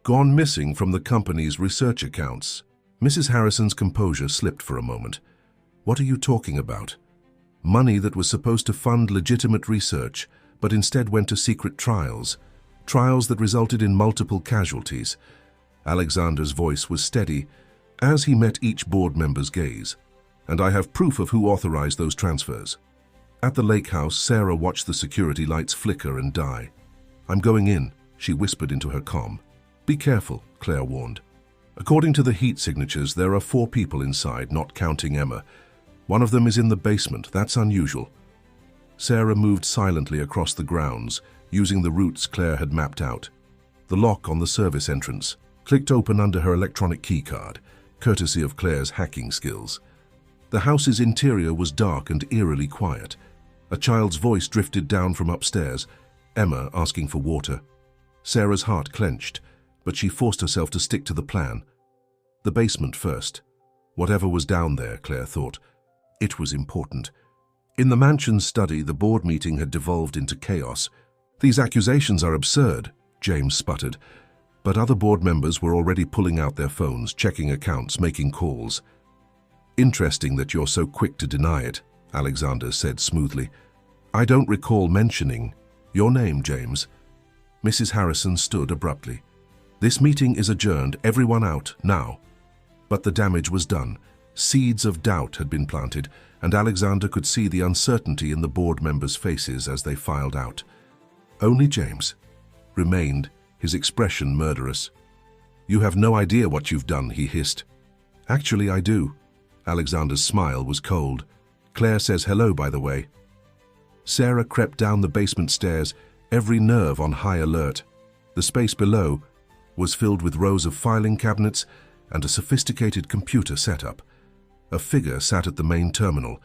gone missing from the company's research accounts. Mrs. Harrison's composure slipped for a moment. What are you talking about? Money that was supposed to fund legitimate research, but instead went to secret trials. Trials that resulted in multiple casualties. Alexander's voice was steady as he met each board member's gaze. And I have proof of who authorized those transfers. At the lake house, Sarah watched the security lights flicker and die. I'm going in, she whispered into her comm. Be careful, Claire warned. According to the heat signatures, there are 4 people inside, not counting Emma. One of them is in the basement. That's unusual. Sarah moved silently across the grounds, using the routes Claire had mapped out. The lock on the service entrance clicked open under her electronic keycard, courtesy of Claire's hacking skills. The house's interior was dark and eerily quiet. A child's voice drifted down from upstairs, Emma asking for water. Sarah's heart clenched, but she forced herself to stick to the plan. The basement first. Whatever was down there, Claire thought. It was important. In the mansion's study, the board meeting had devolved into chaos. These accusations are absurd, James sputtered. But other board members were already pulling out their phones, checking accounts, making calls. Interesting that you're so quick to deny it, Alexander said smoothly. I don't recall mentioning your name, James. Mrs. Harrison stood abruptly. This meeting is adjourned, everyone out, now. But the damage was done. Seeds of doubt had been planted, and Alexander could see the uncertainty in the board members' faces as they filed out. Only James remained, his expression murderous. You have no idea what you've done, he hissed. Actually, I do. Alexander's smile was cold. Claire says hello, by the way. Sarah crept down the basement stairs, every nerve on high alert. The space below was filled with rows of filing cabinets and a sophisticated computer setup. A figure sat at the main terminal,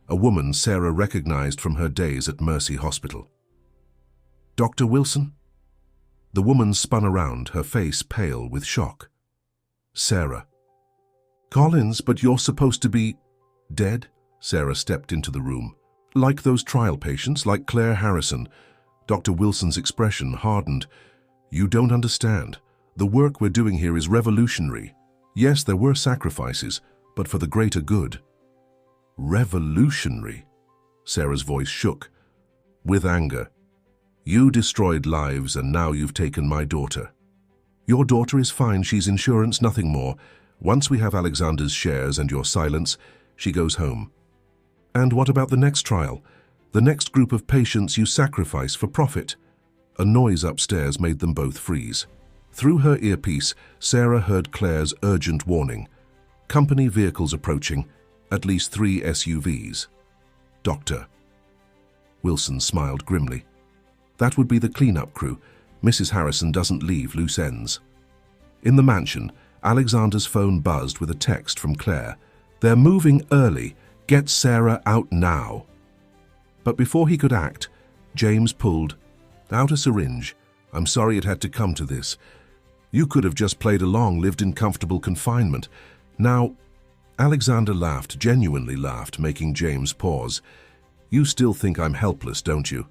a woman Sarah recognized from her days at Mercy Hospital. Dr. Wilson? The woman spun around, her face pale with shock. Sarah. Collins, but you're supposed to be dead? Sarah stepped into the room. Like those trial patients, like Claire Harrison. Dr. Wilson's expression hardened. You don't understand. The work we're doing here is revolutionary. Yes, there were sacrifices, but for the greater good. Revolutionary? Sarah's voice shook. With anger. You destroyed lives and now you've taken my daughter. Your daughter is fine, she's insurance, nothing more. Once we have Alexander's shares and your silence, she goes home. And what about the next trial? The next group of patients you sacrifice for profit? A noise upstairs made them both freeze. Through her earpiece, Sarah heard Claire's urgent warning. Company vehicles approaching, at least 3 SUVs. Doctor. Wilson smiled grimly. That would be the cleanup crew. Mrs. Harrison doesn't leave loose ends. In the mansion, Alexander's phone buzzed with a text from Claire. They're moving early. Get Sarah out now. But before he could act, James pulled out a syringe. I'm sorry it had to come to this. You could have just played along, lived in comfortable confinement. Now, Alexander laughed, genuinely laughed, making James pause. You still think I'm helpless, don't you?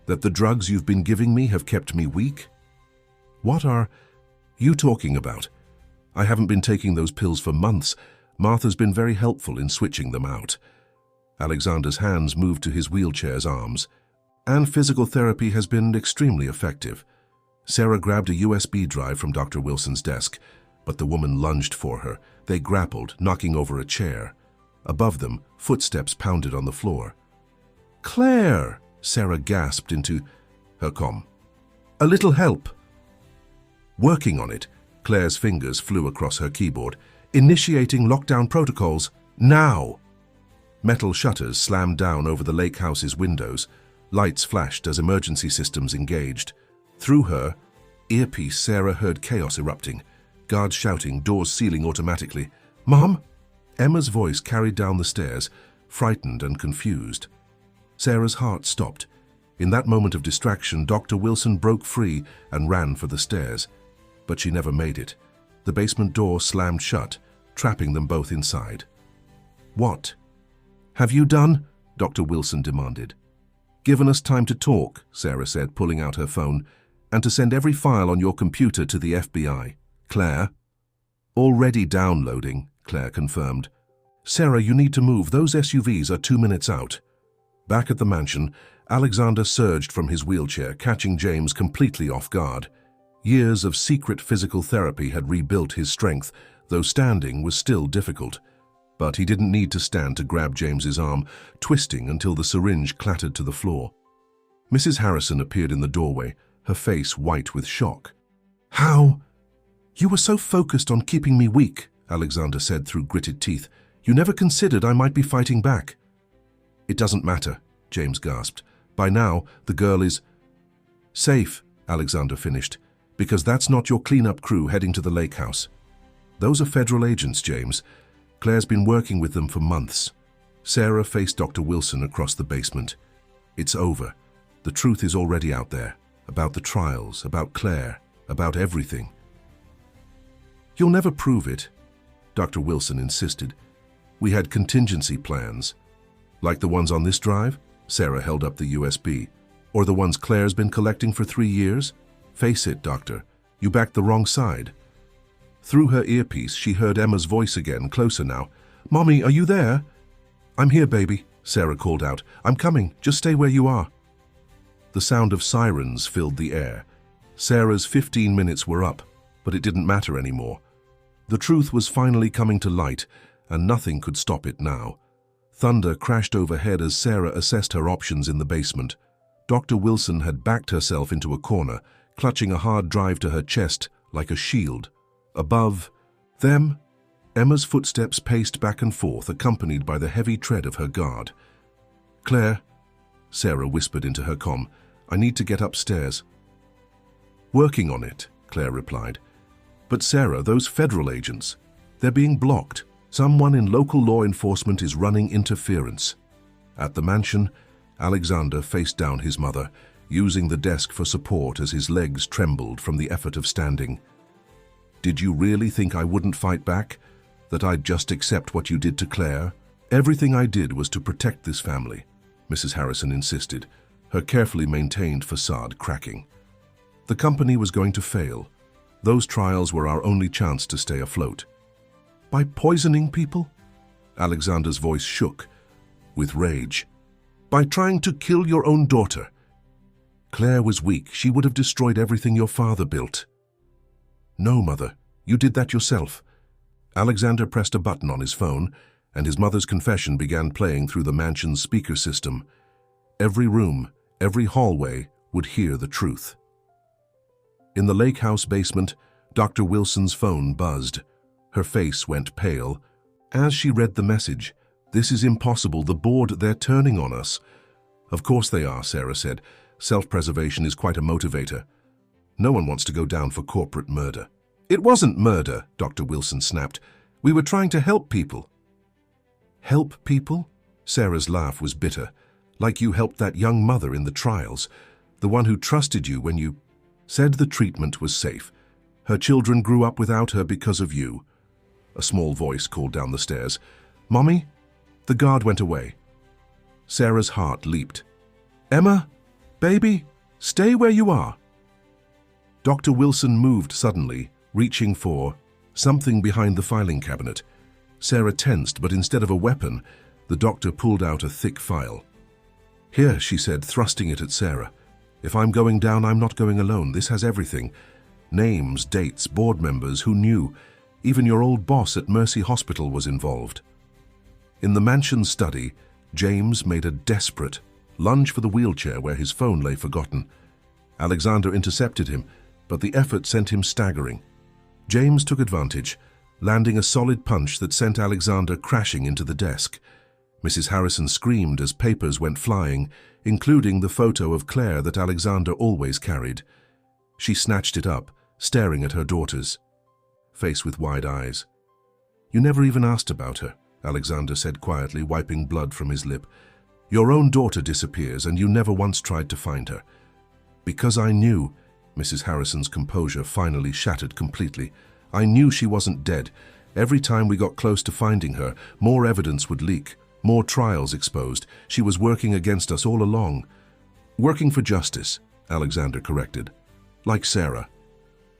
That the drugs you've been giving me have kept me weak? What are you talking about? I haven't been taking those pills for months. Martha's been very helpful in switching them out. Alexander's hands moved to his wheelchair's arms. And physical therapy has been extremely effective. Sarah grabbed a USB drive from Dr. Wilson's desk, but the woman lunged for her. They grappled, knocking over a chair. Above them, footsteps pounded on the floor. Claire! Sarah gasped into her comm. A little help. Working on it, Claire's fingers flew across her keyboard. Initiating lockdown protocols, now! Metal shutters slammed down over the lake house's windows. Lights flashed as emergency systems engaged. Through her earpiece, Sarah heard chaos erupting. Guards shouting, doors sealing automatically. Mom? Emma's voice carried down the stairs, frightened and confused. Sarah's heart stopped. In that moment of distraction, Dr. Wilson broke free and ran for the stairs. But she never made it. The basement door slammed shut, trapping them both inside. "What have you done?" Dr. Wilson demanded. "Given us time to talk," Sarah said, pulling out her phone, "and to send every file on your computer to the FBI. Claire?" "Already downloading," Claire confirmed. "Sarah, you need to move. Those SUVs are 2 minutes out." Back at the mansion, Alexander surged from his wheelchair, catching James completely off guard. Years of secret physical therapy had rebuilt his strength, though standing was still difficult. But he didn't need to stand to grab James's arm, twisting until the syringe clattered to the floor. Mrs. Harrison appeared in the doorway, her face white with shock. "How? You were so focused on keeping me weak," Alexander said through gritted teeth. "You never considered I might be fighting back." "It doesn't matter," James gasped. "By now, the girl is safe," Alexander finished, "because that's not your cleanup crew heading to the lake house. Those are federal agents, James. Claire's been working with them for months." Sarah faced Dr. Wilson across the basement. "It's over. The truth is already out there. About the trials, about Claire, about everything." "You'll never prove it," Dr. Wilson insisted. "We had contingency plans." "Like the ones on this drive?" Sarah held up the USB. "Or the ones Claire's been collecting for 3 years? Face it, Doctor, you backed the wrong side." Through her earpiece, she heard Emma's voice again, closer now. "Mommy, are you there?" "I'm here, baby," Sarah called out. "I'm coming. Just stay where you are." The sound of sirens filled the air. Sarah's 15 minutes were up, but it didn't matter anymore. The truth was finally coming to light, and nothing could stop it now. Thunder crashed overhead as Sarah assessed her options in the basement. Dr. Wilson had backed herself into a corner, clutching a hard drive to her chest like a shield. Above them, Emma's footsteps paced back and forth, accompanied by the heavy tread of her guard. "Claire," Sarah whispered into her comm, "I need to get upstairs." "Working on it," Claire replied. "But Sarah, those federal agents, they're being blocked. Someone in local law enforcement is running interference." At the mansion, Alexander faced down his mother, using the desk for support as his legs trembled from the effort of standing. "Did you really think I wouldn't fight back? That I'd just accept what you did to Claire? Everything I did was to protect this family," Mrs. Harrison insisted, her carefully maintained facade cracking. "The company was going to fail. Those trials were our only chance to stay afloat." "By poisoning people?" Alexander's voice shook with rage. "By trying to kill your own daughter? Claire was weak. She would have destroyed everything your father built." "No, Mother. You did that yourself." Alexander pressed a button on his phone, and his mother's confession began playing through the mansion's speaker system. Every room, every hallway would hear the truth. In the lake house basement, Dr. Wilson's phone buzzed. Her face went pale. As she read the message, "This is impossible. The board, they're turning on us." "Of course they are," Sarah said. "Self-preservation is quite a motivator. No one wants to go down for corporate murder." "It wasn't murder," Dr. Wilson snapped. "We were trying to help people." "Help people?" Sarah's laugh was bitter. "Like you helped that young mother in the trials, the one who trusted you when you said the treatment was safe. Her children grew up without her because of you." A small voice called down the stairs. "Mommy?" The guard went away. Sarah's heart leaped. "Emma? Baby? Stay where you are." Dr. Wilson moved suddenly, reaching for something behind the filing cabinet. Sarah tensed, but instead of a weapon, the doctor pulled out a thick file. "Here," she said, thrusting it at Sarah. "If I'm going down, I'm not going alone. This has everything. Names, dates, board members, who knew. Even your old boss at Mercy Hospital was involved." In the mansion study, James made a desperate lunge for the wheelchair where his phone lay forgotten. Alexander intercepted him, but the effort sent him staggering. James took advantage, landing a solid punch that sent Alexander crashing into the desk. Mrs. Harrison screamed as papers went flying, including the photo of Claire that Alexander always carried. She snatched it up, staring at her daughters, face with wide eyes. "You never even asked about her," Alexander said quietly, wiping blood from his lip. Your own daughter disappears and you never once tried to find her. Because I knew, Mrs. Harrison's composure finally shattered completely. I knew she wasn't dead. Every time we got close to finding her, more evidence would leak, more trials exposed. She was working against us all along. Working for justice, Alexander corrected. Like Sarah.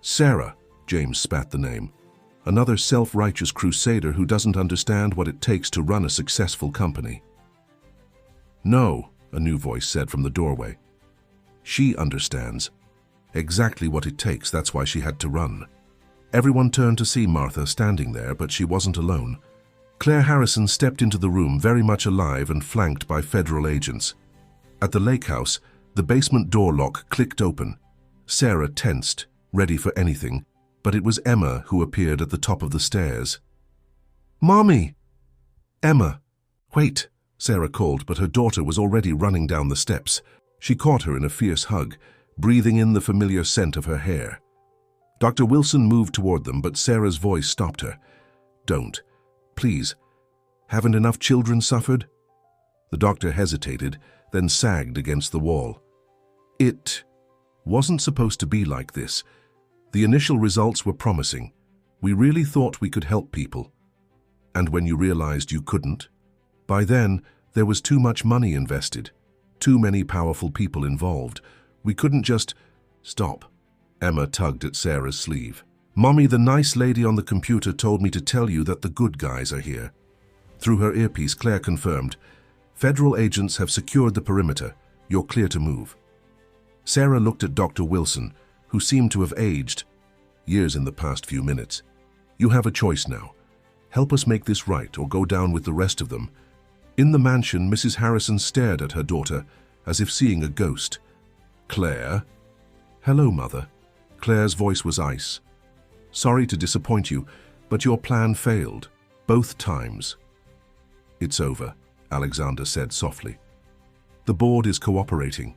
Sarah, James spat the name. Another self-righteous crusader who doesn't understand what it takes to run a successful company. No, a new voice said from the doorway. She understands. Exactly what it takes, that's why she had to run. Everyone turned to see Martha standing there, but she wasn't alone. Claire Harrison stepped into the room very much alive and flanked by federal agents. At the lake house, the basement door lock clicked open. Sarah tensed, ready for anything, but it was Emma who appeared at the top of the stairs. "Mommy!" "Emma!" "Wait!" Sarah called, but her daughter was already running down the steps. She caught her in a fierce hug, breathing in the familiar scent of her hair. Dr. Wilson moved toward them, but Sarah's voice stopped her. "Don't. Please. Haven't enough children suffered?" The doctor hesitated, then sagged against the wall. "It wasn't supposed to be like this. The initial results were promising. We really thought we could help people. And when you realized you couldn't? By then, there was too much money invested. Too many powerful people involved. We couldn't just..." "Stop." Emma tugged at Sarah's sleeve. "Mommy, the nice lady on the computer told me to tell you that the good guys are here." Through her earpiece, Claire confirmed, "Federal agents have secured the perimeter. You're clear to move." Sarah looked at Dr. Wilson, who seemed to have aged years in the past few minutes. "You have a choice now. Help us make this right or go down with the rest of them." In the mansion, Mrs. Harrison stared at her daughter, as if seeing a ghost. "Claire?" "Hello, Mother." Claire's voice was ice. "Sorry to disappoint you, but your plan failed. Both times." "It's over," Alexander said softly. "The board is cooperating.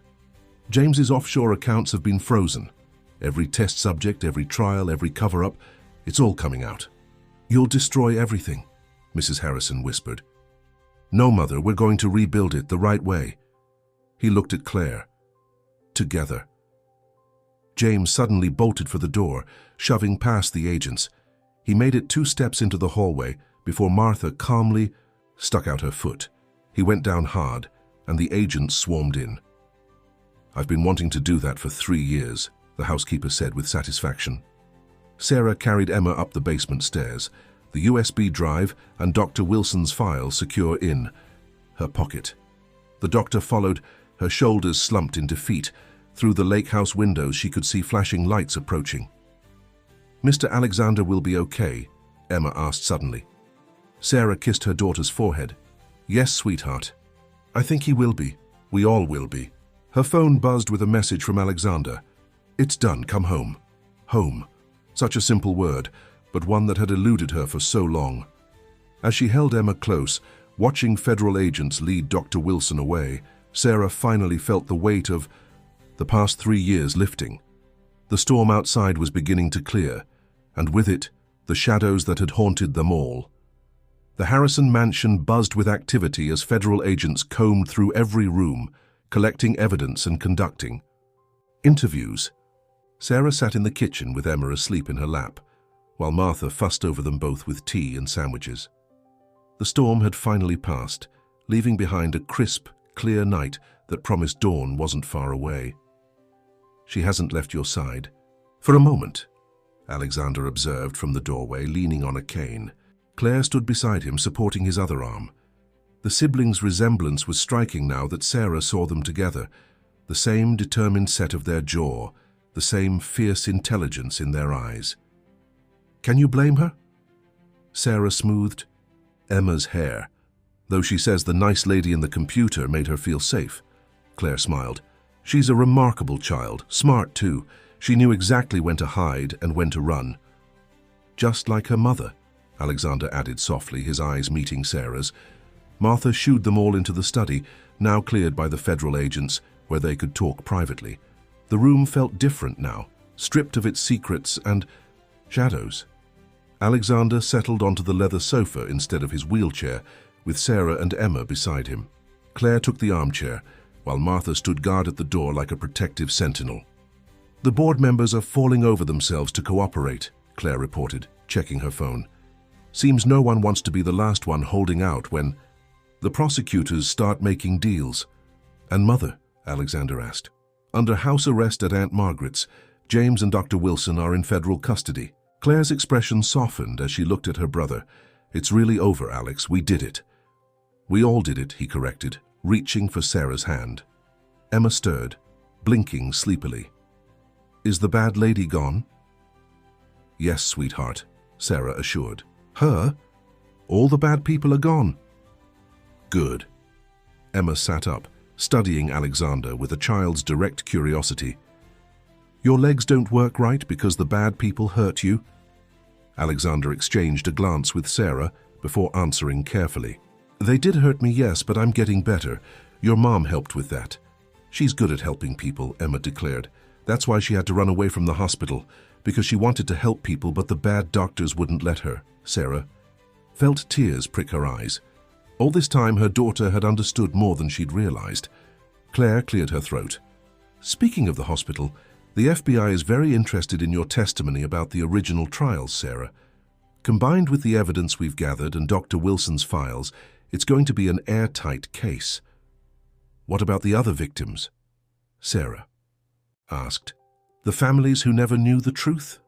James's offshore accounts have been frozen. Every test subject, every trial, every cover-up, it's all coming out." "You'll destroy everything," Mrs. Harrison whispered. "No, Mother, we're going to rebuild it the right way." He looked at Claire. "Together." James suddenly bolted for the door, shoving past the agents. He made it 2 steps into the hallway before Martha calmly stuck out her foot. He went down hard, and the agents swarmed in. "I've been wanting to do that for 3 years, the housekeeper said with satisfaction. Sarah carried Emma up the basement stairs, the USB drive and Dr. Wilson's file secure in her pocket. The doctor followed, her shoulders slumped in defeat. Through the lake house windows, she could see flashing lights approaching. "Mr. Alexander will be okay?" Emma asked suddenly. Sarah kissed her daughter's forehead. "Yes, sweetheart. I think he will be. We all will be." Her phone buzzed with a message from Alexander. "It's done. Come home." Home. Such a simple word, but one that had eluded her for so long. As she held Emma close, watching federal agents lead Dr. Wilson away, Sarah finally felt the weight of the past 3 years lifting. The storm outside was beginning to clear, and with it, the shadows that had haunted them all. The Harrison mansion buzzed with activity as federal agents combed through every room, collecting evidence and conducting interviews. Sarah sat in the kitchen with Emma asleep in her lap, while Martha fussed over them both with tea and sandwiches. The storm had finally passed, leaving behind a crisp, clear night that promised dawn wasn't far away. "She hasn't left your side." "For a moment," Alexander observed from the doorway, leaning on a cane. Claire stood beside him, supporting his other arm. The siblings' resemblance was striking now that Sarah saw them together, the same determined set of their jaw, the same fierce intelligence in their eyes. "Can you blame her?" Sarah smoothed Emma's hair. "Though she says the nice lady in the computer made her feel safe." Claire smiled. "She's a remarkable child, smart too. She knew exactly when to hide and when to run." "Just like her mother," Alexander added softly, his eyes meeting Sarah's. Martha shooed them all into the study, now cleared by the federal agents, where they could talk privately. The room felt different now, stripped of its secrets and shadows. Alexander settled onto the leather sofa instead of his wheelchair, with Sarah and Emma beside him. Claire took the armchair, while Martha stood guard at the door like a protective sentinel. "The board members are falling over themselves to cooperate," Claire reported, checking her phone. "Seems no one wants to be the last one holding out when the prosecutors start making deals." "And Mother?" Alexander asked. "Under house arrest at Aunt Margaret's. James and Dr. Wilson are in federal custody." Claire's expression softened as she looked at her brother. "It's really over, Alex. We did it." "We all did it," he corrected, reaching for Sarah's hand. Emma stirred, blinking sleepily. "Is the bad lady gone?" "Yes, sweetheart," Sarah assured. "Her? All the bad people are gone." "Good." Emma sat up, studying Alexander with a child's direct curiosity. "Your legs don't work right because the bad people hurt you?" Alexander exchanged a glance with Sarah before answering carefully. "They did hurt me, yes, but I'm getting better. Your mom helped with that." "She's good at helping people," Emma declared. "That's why she had to run away from the hospital, because she wanted to help people, but the bad doctors wouldn't let her." Sarah felt tears prick her eyes. All this time, her daughter had understood more than she'd realized. Claire cleared her throat. "Speaking of the hospital, the FBI is very interested in your testimony about the original trials, Sarah. Combined with the evidence we've gathered and Dr. Wilson's files, it's going to be an airtight case." "What about the other victims?" Sarah asked. "The families who never knew the truth?"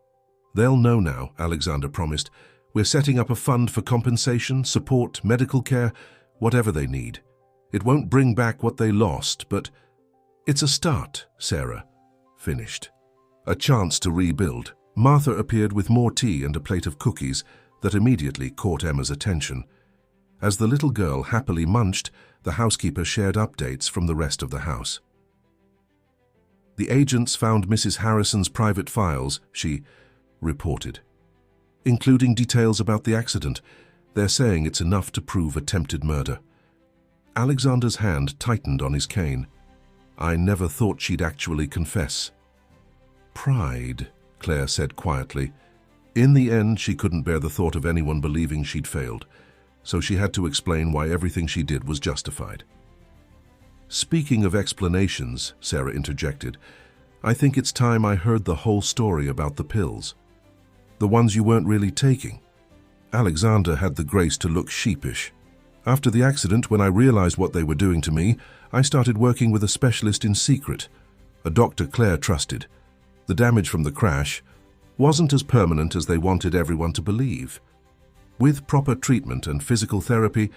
"They'll know now," Alexander promised. "We're setting up a fund for compensation, support, medical care, whatever they need. It won't bring back what they lost, but it's a start," Sarah finished. "A chance to rebuild." Martha appeared with more tea and a plate of cookies that immediately caught Emma's attention. As the little girl happily munched, the housekeeper shared updates from the rest of the house. "The agents found Mrs. Harrison's private files," she reported, "including details about the accident. They're saying it's enough to prove attempted murder." Alexander's hand tightened on his cane. "I never thought she'd actually confess." "Pride," Claire said quietly. In the end, she couldn't bear the thought of anyone believing she'd failed, so she had to explain why everything she did was justified. "Speaking of explanations," Sarah interjected, "I think it's time I heard the whole story about the pills. The ones you weren't really taking." Alexander had the grace to look sheepish. "After the accident, when I realized what they were doing to me, I started working with a specialist in secret, a doctor Claire trusted. The damage from the crash wasn't as permanent as they wanted everyone to believe. With proper treatment and physical therapy,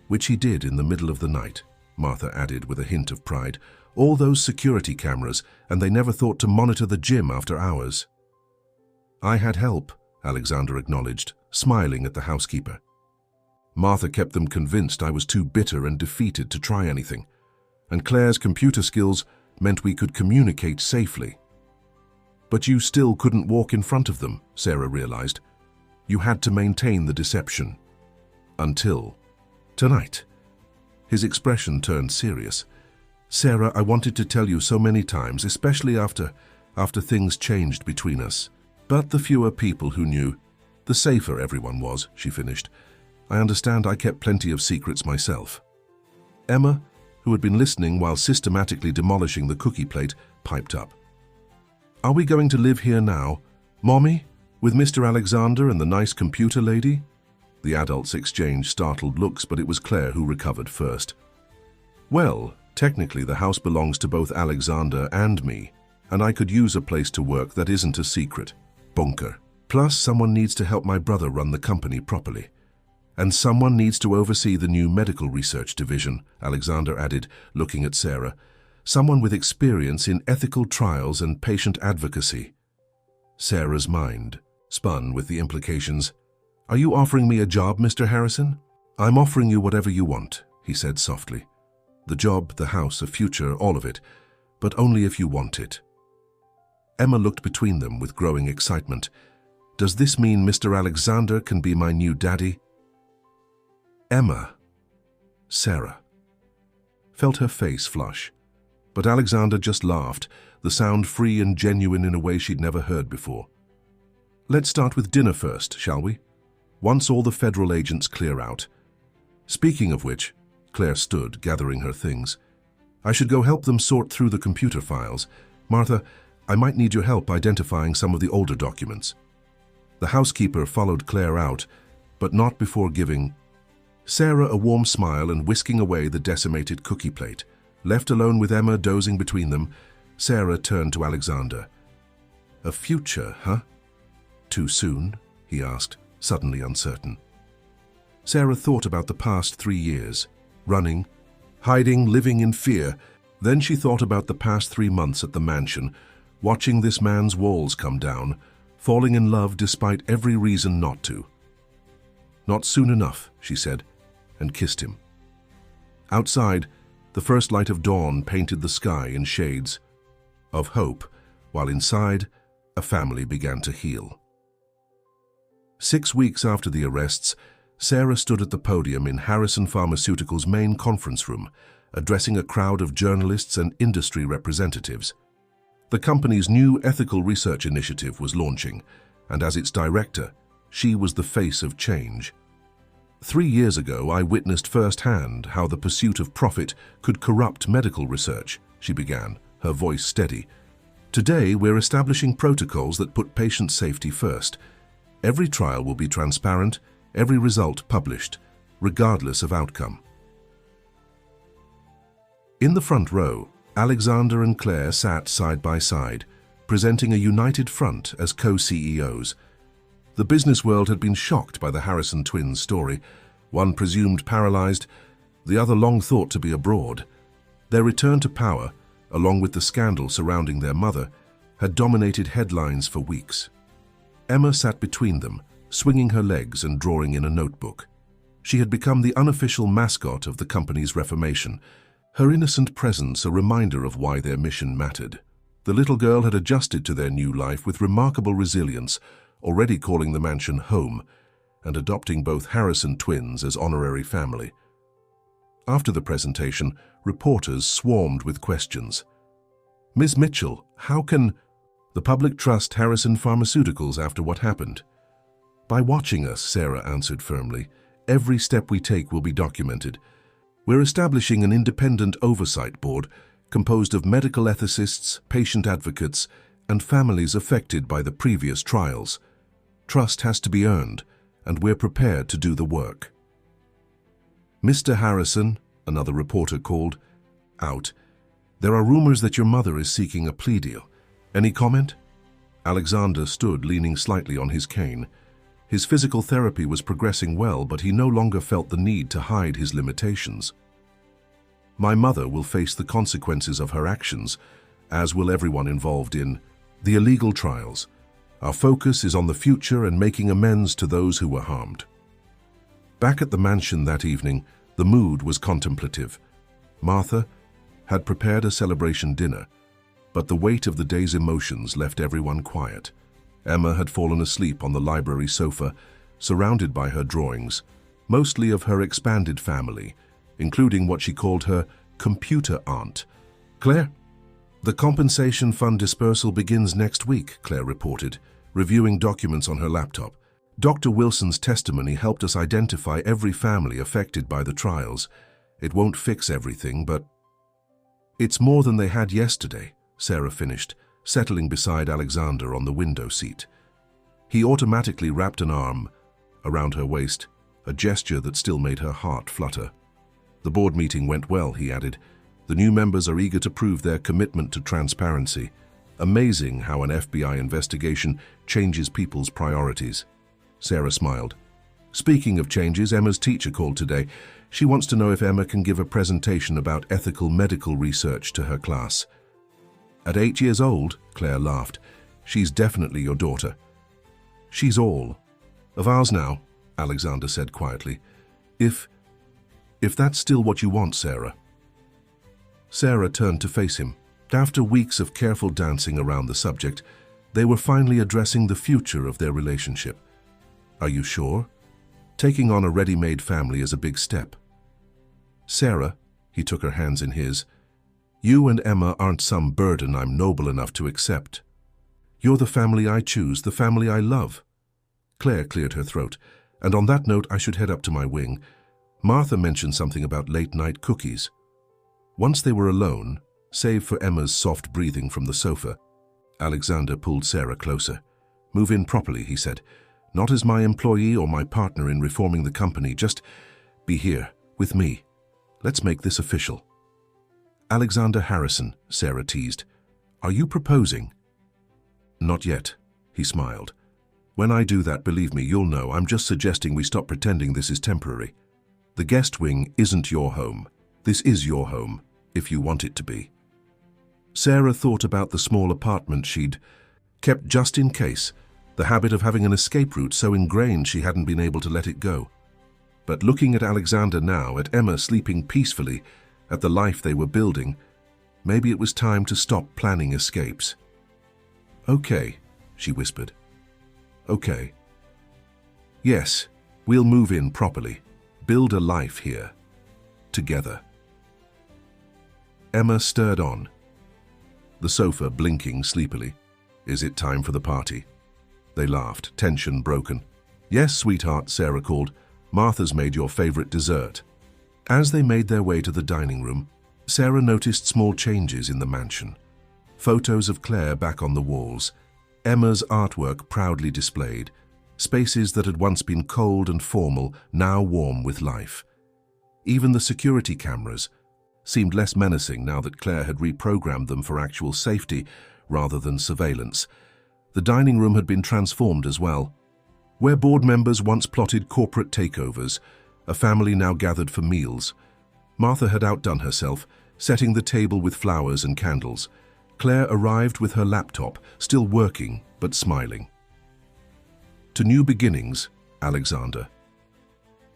which he did in the middle of the night," Martha added with a hint of pride, "all those security cameras, and they never thought to monitor the gym after hours." "I had help," Alexander acknowledged, smiling at the housekeeper. "Martha kept them convinced I was too bitter and defeated to try anything, and Claire's computer skills meant we could communicate safely." "But you still couldn't walk in front of them," Sarah realized. "You had to maintain the deception. Until tonight." His expression turned serious. "Sarah, I wanted to tell you so many times, especially after things changed between us. But the fewer people who knew, the safer everyone was," she finished. "I understand I kept plenty of secrets myself." Emma, who had been listening while systematically demolishing the cookie plate, piped up. "Are we going to live here now, Mommy, with Mr. Alexander and the nice computer lady?" The adults exchanged startled looks, but it was Claire who recovered first. "Well, technically the house belongs to both Alexander and me, and I could use a place to work that isn't a secret. Bunker. Plus, someone needs to help my brother run the company properly. And someone needs to oversee the new medical research division," Alexander added, looking at Sarah. "Someone with experience in ethical trials and patient advocacy." Sarah's mind spun with the implications. "Are you offering me a job, Mr. Harrison?" "I'm offering you whatever you want," he said softly. "The job, the house, a future, all of it, but only if you want it." Emma looked between them with growing excitement. "Does this mean Mr. Alexander can be my new daddy?" Emma, Sarah, felt her face flush, but Alexander just laughed, the sound free and genuine in a way she'd never heard before. "Let's start with dinner first, shall we? Once all the federal agents clear out. Speaking of which, Claire stood, gathering her things. I should go help them sort through the computer files. Martha, I might need your help identifying some of the older documents. The housekeeper followed Claire out, but not before giving Sarah a warm smile and whisking away the decimated cookie plate. Left alone with Emma dozing between them, Sarah turned to Alexander. A future, huh? Too soon? He asked, suddenly uncertain. Sarah thought about the past 3 years, running, hiding, living in fear. Then she thought about the past 3 months at the mansion, watching this man's walls come down, falling in love despite every reason not to. Not soon enough, she said, and kissed him. Outside, the first light of dawn painted the sky in shades of hope, while inside, a family began to heal. 6 weeks after the arrests, Sarah stood at the podium in Harrison Pharmaceuticals' main conference room, addressing a crowd of journalists and industry representatives. The company's new ethical research initiative was launching, and as its director, she was the face of change. 3 years ago, I witnessed firsthand how the pursuit of profit could corrupt medical research, she began, her voice steady. Today, we're establishing protocols that put patient safety first. Every trial will be transparent, every result published, regardless of outcome. In the front row, Alexander and Claire sat side by side, presenting a united front as co-CEOs. The business world had been shocked by the Harrison twins' story, one presumed paralyzed, the other long thought to be abroad. Their return to power, along with the scandal surrounding their mother, had dominated headlines for weeks. Emma sat between them, swinging her legs and drawing in a notebook. She had become the unofficial mascot of the company's reformation, her innocent presence a reminder of why their mission mattered. The little girl had adjusted to their new life with remarkable resilience, already calling the mansion home, and adopting both Harrison twins as honorary family. After the presentation, reporters swarmed with questions. Ms. Mitchell, how can the public trust Harrison Pharmaceuticals after what happened? By watching us, Sarah answered firmly. Every step we take will be documented. We're establishing an independent oversight board composed of medical ethicists, patient advocates, and families affected by the previous trials. Trust has to be earned, and we're prepared to do the work. Mr. Harrison, another reporter called out, there are rumors that your mother is seeking a plea deal. Any comment? Alexander stood leaning slightly on his cane. His physical therapy was progressing well, but he no longer felt the need to hide his limitations. My mother will face the consequences of her actions, as will everyone involved in the illegal trials. Our focus is on the future and making amends to those who were harmed. Back at the mansion that evening, the mood was contemplative. Martha had prepared a celebration dinner, but the weight of the day's emotions left everyone quiet. Emma had fallen asleep on the library sofa, surrounded by her drawings, mostly of her expanded family, including what she called her computer aunt. Claire? The compensation fund dispersal begins next week, Claire reported, reviewing documents on her laptop. Dr. Wilson's testimony helped us identify every family affected by the trials. It won't fix everything, but it's more than they had yesterday, Sarah finished, settling beside Alexander on the window seat. He automatically wrapped an arm around her waist, a gesture that still made her heart flutter. The board meeting went well, he added. The new members are eager to prove their commitment to transparency. Amazing how an FBI investigation changes people's priorities. Sarah smiled. Speaking of changes, Emma's teacher called today. She wants to know if Emma can give a presentation about ethical medical research to her class. At 8 years old, Claire laughed. She's definitely your daughter. She's all of ours now, Alexander said quietly. If that's still what you want, Sarah. Sarah turned to face him. After weeks of careful dancing around the subject, they were finally addressing the future of their relationship. Are you sure? Taking on a ready-made family is a big step. Sarah, he took her hands in his, you and Emma aren't some burden I'm noble enough to accept. You're the family I choose, the family I love. Claire cleared her throat, and on that note I should head up to my wing. Martha mentioned something about late-night cookies. Once they were alone, save for Emma's soft breathing from the sofa, Alexander pulled Sarah closer. "Move in properly," he said. "Not as my employee or my partner in reforming the company, just be here, with me. Let's make this official." "Alexander Harrison," Sarah teased. "Are you proposing?" "Not yet," he smiled. "When I do that, believe me, you'll know. I'm just suggesting we stop pretending this is temporary. The guest wing isn't your home. This is your home, if you want it to be." Sarah thought about the small apartment she'd kept just in case, the habit of having an escape route so ingrained she hadn't been able to let it go. But looking at Alexander now, at Emma sleeping peacefully, at the life they were building, maybe it was time to stop planning escapes. "Okay," she whispered. "Okay. Yes, we'll move in properly, build a life here, together." Emma stirred on, the sofa blinking sleepily. "Is it time for the party?" They laughed, tension broken. "Yes, sweetheart," Sarah called. "Martha's made your favorite dessert." As they made their way to the dining room, Sarah noticed small changes in the mansion. Photos of Claire back on the walls, Emma's artwork proudly displayed, spaces that had once been cold and formal, now warm with life. Even the security cameras seemed less menacing now that Claire had reprogrammed them for actual safety rather than surveillance. The dining room had been transformed as well. Where board members once plotted corporate takeovers, a family now gathered for meals. Martha had outdone herself, setting the table with flowers and candles. Claire arrived with her laptop, still working but smiling. "To new beginnings, Alexander,"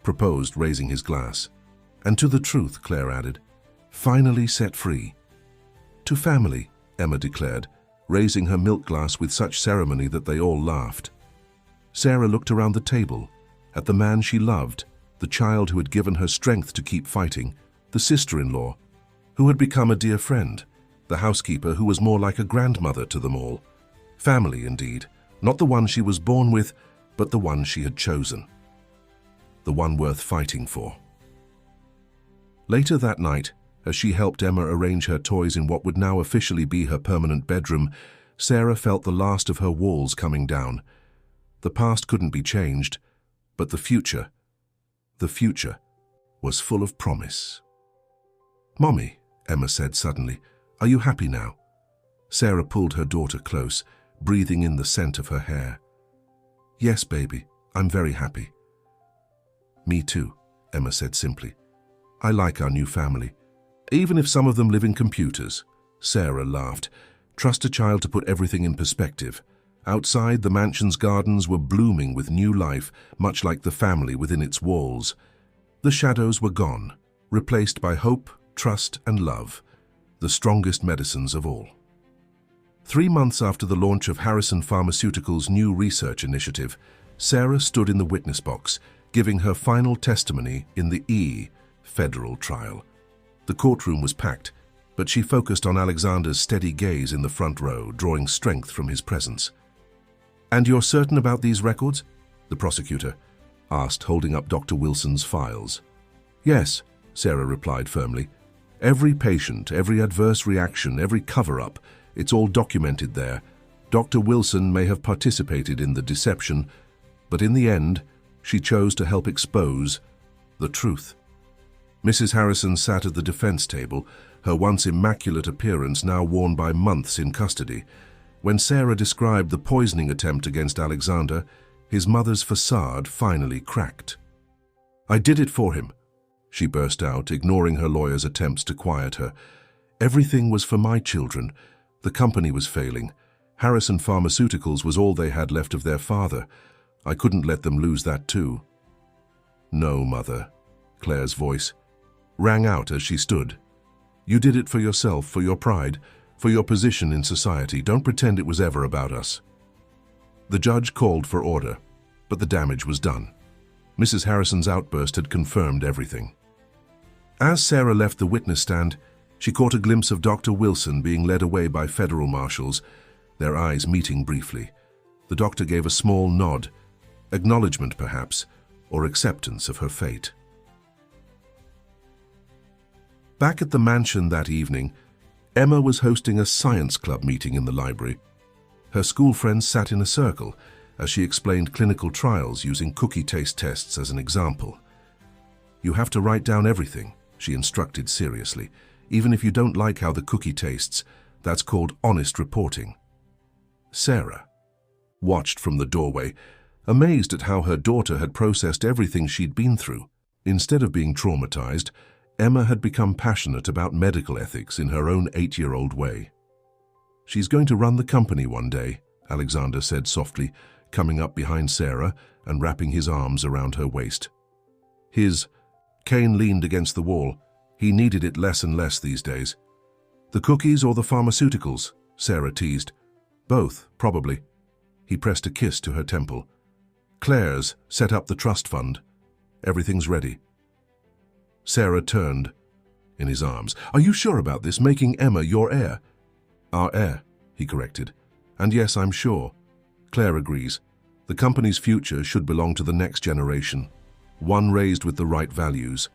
proposed, raising his glass. "And to the truth," Claire added. "Finally set free." "To family," Emma declared, raising her milk glass with such ceremony that they all laughed. Sarah looked around the table, at the man she loved, the child who had given her strength to keep fighting, the sister-in-law, who had become a dear friend, the housekeeper who was more like a grandmother to them all. Family, indeed, not the one she was born with, but the one she had chosen. The one worth fighting for. Later that night, as she helped Emma arrange her toys in what would now officially be her permanent bedroom, Sarah felt the last of her walls coming down. The past couldn't be changed, but the future was full of promise. "Mommy," Emma said suddenly, "are you happy now?" Sarah pulled her daughter close, breathing in the scent of her hair. "Yes, baby, I'm very happy." "Me too," Emma said simply. "I like our new family. Even if some of them live in computers." Sarah laughed. Trust a child to put everything in perspective. Outside, the mansion's gardens were blooming with new life, much like the family within its walls. The shadows were gone, replaced by hope, trust, and love, the strongest medicines of all. 3 months after the launch of Harrison Pharmaceuticals' new research initiative, Sarah stood in the witness box, giving her final testimony in the federal trial. The courtroom was packed, but she focused on Alexander's steady gaze in the front row, drawing strength from his presence. "And you're certain about these records?" the prosecutor asked, holding up Dr. Wilson's files. "Yes," Sarah replied firmly. "Every patient, every adverse reaction, every cover-up, it's all documented there. Dr. Wilson may have participated in the deception, but in the end, she chose to help expose the truth." Mrs. Harrison sat at the defense table, her once immaculate appearance now worn by months in custody. When Sarah described the poisoning attempt against Alexander, his mother's facade finally cracked. "I did it for him," she burst out, ignoring her lawyer's attempts to quiet her. "Everything was for my children. The company was failing. Harrison Pharmaceuticals was all they had left of their father. I couldn't let them lose that too." "No, Mother," Claire's voice rang out as she stood. "You did it for yourself, for your pride, for your position in society. Don't pretend it was ever about us." The judge called for order, but the damage was done. Mrs. Harrison's outburst had confirmed everything. As Sarah left the witness stand, she caught a glimpse of Dr. Wilson being led away by federal marshals, their eyes meeting briefly. The doctor gave a small nod, acknowledgement perhaps, or acceptance of her fate. Back at the mansion that evening, Emma was hosting a science club meeting in the library. Her school friends sat in a circle as she explained clinical trials using cookie taste tests as an example. "You have to write down everything," she instructed seriously. "Even if you don't like how the cookie tastes, that's called honest reporting." Sarah watched from the doorway, amazed at how her daughter had processed everything she'd been through. Instead of being traumatized, Emma had become passionate about medical ethics in her own 8-year-old way. "She's going to run the company one day," Alexander said softly, coming up behind Sarah and wrapping his arms around her waist. Kane leaned against the wall. He needed it less and less these days. "The cookies or the pharmaceuticals?" Sarah teased. "Both, probably." He pressed a kiss to her temple. "Claire's set up the trust fund. Everything's ready." Sarah turned in his arms. "Are you sure about this, making Emma your heir?" "Our heir," he corrected. "And yes, I'm sure." Claire agrees. "The company's future should belong to the next generation, one raised with the right values."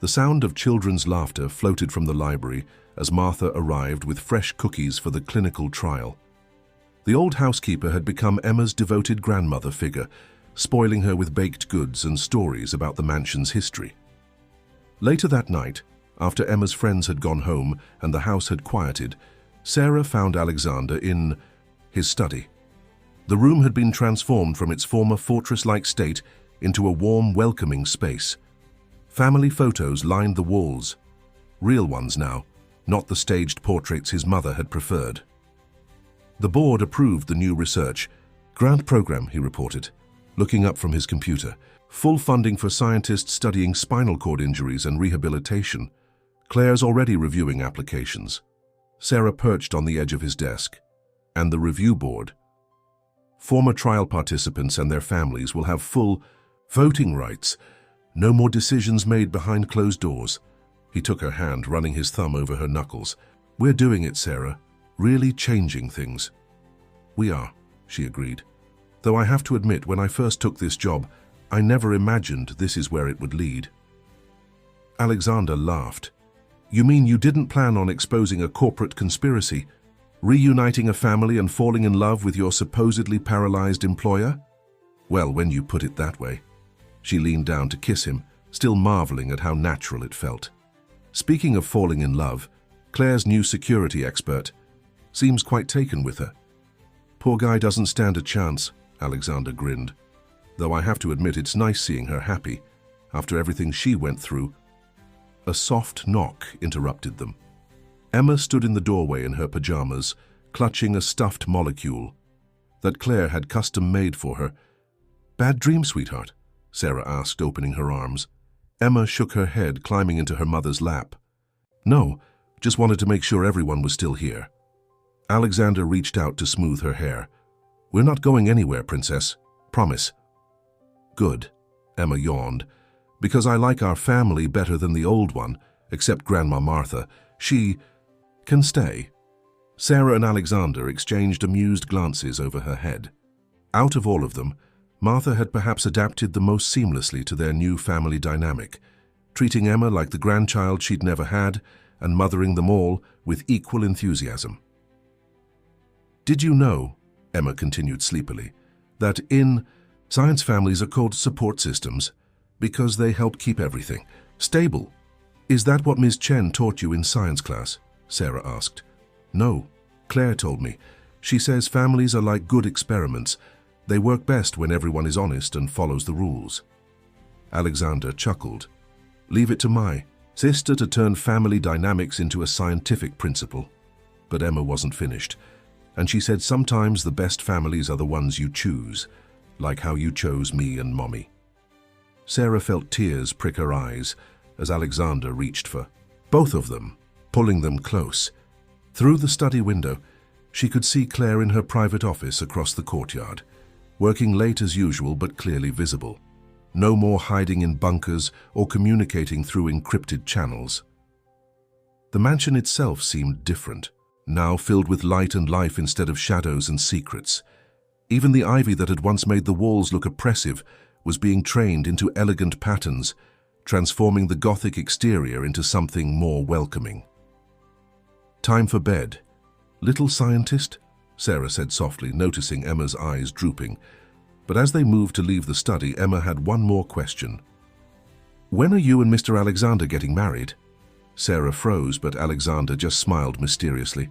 The sound of children's laughter floated from the library as Martha arrived with fresh cookies for the clinical trial. The old housekeeper had become Emma's devoted grandmother figure, spoiling her with baked goods and stories about the mansion's history. Later that night, after Emma's friends had gone home and the house had quieted, Sarah found Alexander in his study. The room had been transformed from its former fortress-like state into a warm, welcoming space. Family photos lined the walls. Real ones now, not the staged portraits his mother had preferred. The board approved the new research. "Grant program," he reported, looking up from his computer. "Full funding for scientists studying spinal cord injuries and rehabilitation. Claire's already reviewing applications." Sarah perched on the edge of his desk. "And the review board? Former trial participants and their families will have full voting rights. No more decisions made behind closed doors." He took her hand, running his thumb over her knuckles. "We're doing it, Sarah. Really changing things." "We are," she agreed. "Though I have to admit, when I first took this job, I never imagined this is where it would lead." Alexander laughed. "You mean you didn't plan on exposing a corporate conspiracy, reuniting a family and falling in love with your supposedly paralyzed employer?" "Well, when you put it that way." She leaned down to kiss him, still marveling at how natural it felt. "Speaking of falling in love, Claire's new security expert seems quite taken with her." "Poor guy doesn't stand a chance," Alexander grinned. "Though I have to admit it's nice seeing her happy, after everything she went through." A soft knock interrupted them. Emma stood in the doorway in her pajamas, clutching a stuffed molecule that Claire had custom-made for her. "Bad dream, sweetheart?" Sarah asked, opening her arms. Emma shook her head, climbing into her mother's lap. "No, just wanted to make sure everyone was still here." Alexander reached out to smooth her hair. "We're not going anywhere, Princess. Promise." "Good," Emma yawned. "Because I like our family better than the old one, except Grandma Martha. She can stay." Sarah and Alexander exchanged amused glances over her head. Out of all of them, Martha had perhaps adapted the most seamlessly to their new family dynamic, treating Emma like the grandchild she'd never had and mothering them all with equal enthusiasm. "Did you know," Emma continued sleepily, "that in science families are called support systems because they help keep everything stable?" "Is that what Ms. Chen taught you in science class?" Sarah asked. "No, Claire told me. She says families are like good experiments. They work best when everyone is honest and follows the rules." Alexander chuckled. "Leave it to my sister to turn family dynamics into a scientific principle." But Emma wasn't finished, and she said sometimes the best families are the ones you choose, like how you chose me and Mommy. Sarah felt tears prick her eyes as Alexander reached for both of them, pulling them close. Through the study window, she could see Claire in her private office across the courtyard, working late as usual but clearly visible. No more hiding in bunkers or communicating through encrypted channels. The mansion itself seemed different, now filled with light and life instead of shadows and secrets. Even the ivy that had once made the walls look oppressive was being trained into elegant patterns, transforming the Gothic exterior into something more welcoming. "Time for bed. Little scientist?" Sarah said softly, noticing Emma's eyes drooping. But as they moved to leave the study, Emma had one more question. "When are you and Mr. Alexander getting married?" Sarah froze, but Alexander just smiled mysteriously.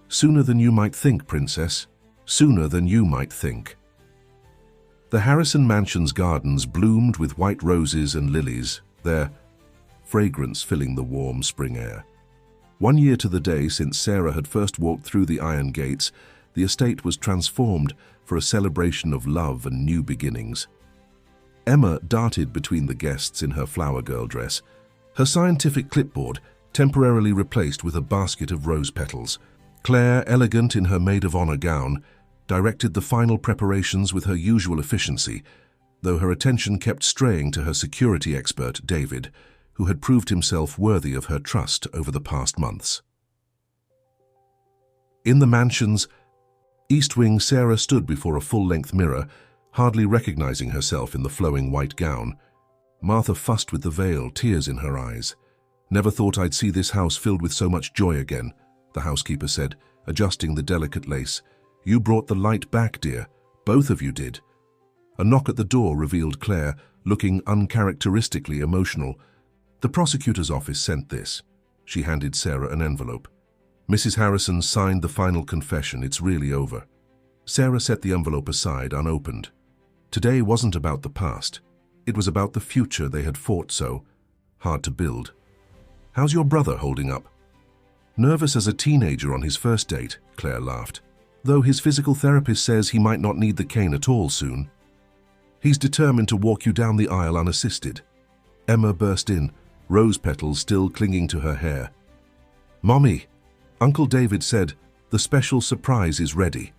"Sooner than you might think, Princess. Sooner than you might think." The Harrison Mansion's gardens bloomed with white roses and lilies, their fragrance filling the warm spring air. 1 year to the day since Sarah had first walked through the iron gates, the estate was transformed for a celebration of love and new beginnings. Emma darted between the guests in her flower girl dress, her scientific clipboard temporarily replaced with a basket of rose petals. Claire, elegant in her maid-of-honor gown, directed the final preparations with her usual efficiency, though her attention kept straying to her security expert, David, who had proved himself worthy of her trust over the past months. In the mansion's East Wing, Sarah stood before a full-length mirror, hardly recognizing herself in the flowing white gown. Martha fussed with the veil, tears in her eyes. "Never thought I'd see this house filled with so much joy again," the housekeeper said, adjusting the delicate lace. "You brought the light back, dear. Both of you did." A knock at the door revealed Claire, looking uncharacteristically emotional. "The prosecutor's office sent this." She handed Sarah an envelope. "Mrs. Harrison signed the final confession. It's really over." Sarah set the envelope aside, unopened. Today wasn't about the past. It was about the future they had fought so hard to build. "How's your brother holding up?" "Nervous as a teenager on his first date," Claire laughed. "Though his physical therapist says he might not need the cane at all soon. He's determined to walk you down the aisle unassisted." Emma burst in, rose petals still clinging to her hair. "Mommy, Uncle David said the special surprise is ready."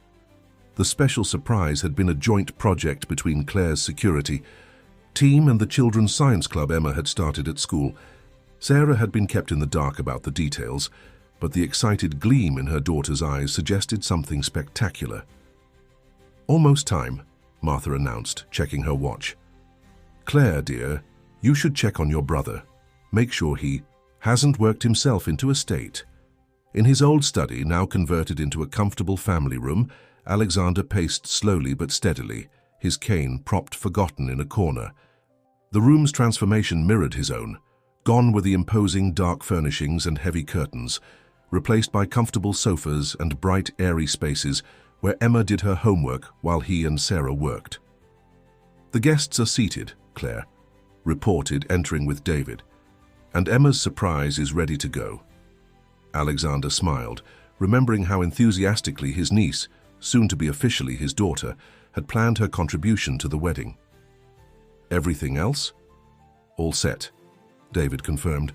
The special surprise had been a joint project between Claire's security team and the Children's Science Club Emma had started at school. Sarah had been kept in the dark about the details, but the excited gleam in her daughter's eyes suggested something spectacular. "Almost time," Martha announced, checking her watch. "Claire, dear, you should check on your brother. Make sure he hasn't worked himself into a state." In his old study, now converted into a comfortable family room, Alexander paced slowly but steadily, his cane propped forgotten in a corner. The room's transformation mirrored his own. Gone were the imposing dark furnishings and heavy curtains, replaced by comfortable sofas and bright, airy spaces where Emma did her homework while he and Sarah worked. "The guests are seated," Claire reported, entering with David, "and Emma's surprise is ready to go." Alexander smiled, remembering how enthusiastically his niece, soon to be officially his daughter, had planned her contribution to the wedding. "Everything else?" "All set," David confirmed.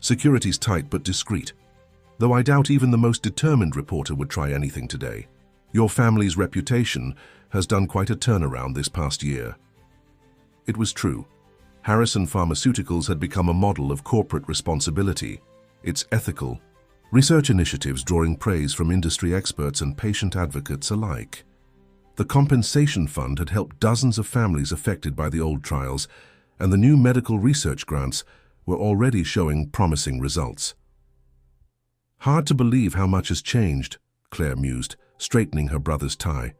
"Security's tight but discreet, though I doubt even the most determined reporter would try anything today. Your family's reputation has done quite a turnaround this past year." It was true. Harrison Pharmaceuticals had become a model of corporate responsibility, its ethical research initiatives drawing praise from industry experts and patient advocates alike. The compensation fund had helped dozens of families affected by the old trials, and the new medical research grants were already showing promising results. "Hard to believe how much has changed," Claire mused, straightening her brother's tie.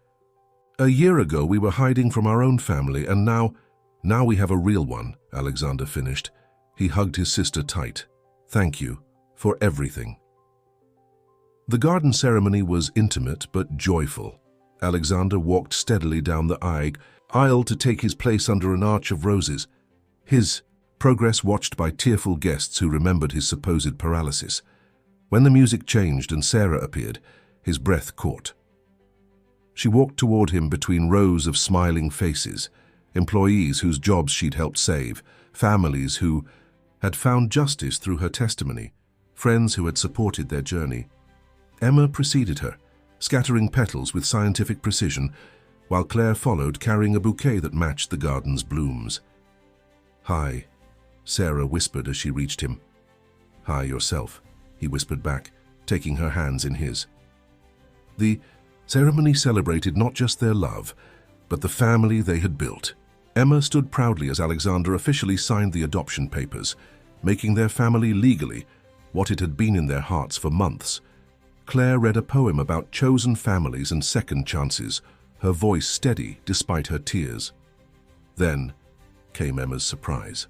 "A year ago we were hiding from our own family, and now we have a real one," Alexander finished. He hugged his sister tight. "Thank you for everything." The garden ceremony was intimate but joyful. Alexander walked steadily down the aisle to take his place under an arch of roses, his progress watched by tearful guests who remembered his supposed paralysis. When the music changed and Sarah appeared, his breath caught. She walked toward him between rows of smiling faces, employees whose jobs she'd helped save, families who had found justice through her testimony, friends who had supported their journey. Emma preceded her, scattering petals with scientific precision, while Claire followed, carrying a bouquet that matched the garden's blooms. "Hi," Sarah whispered as she reached him. "Hi yourself," he whispered back, taking her hands in his. The ceremony celebrated not just their love, but the family they had built. Emma stood proudly as Alexander officially signed the adoption papers, making their family legally what it had been in their hearts for months. Claire read a poem about chosen families and second chances, her voice steady despite her tears. Then came Emma's surprise.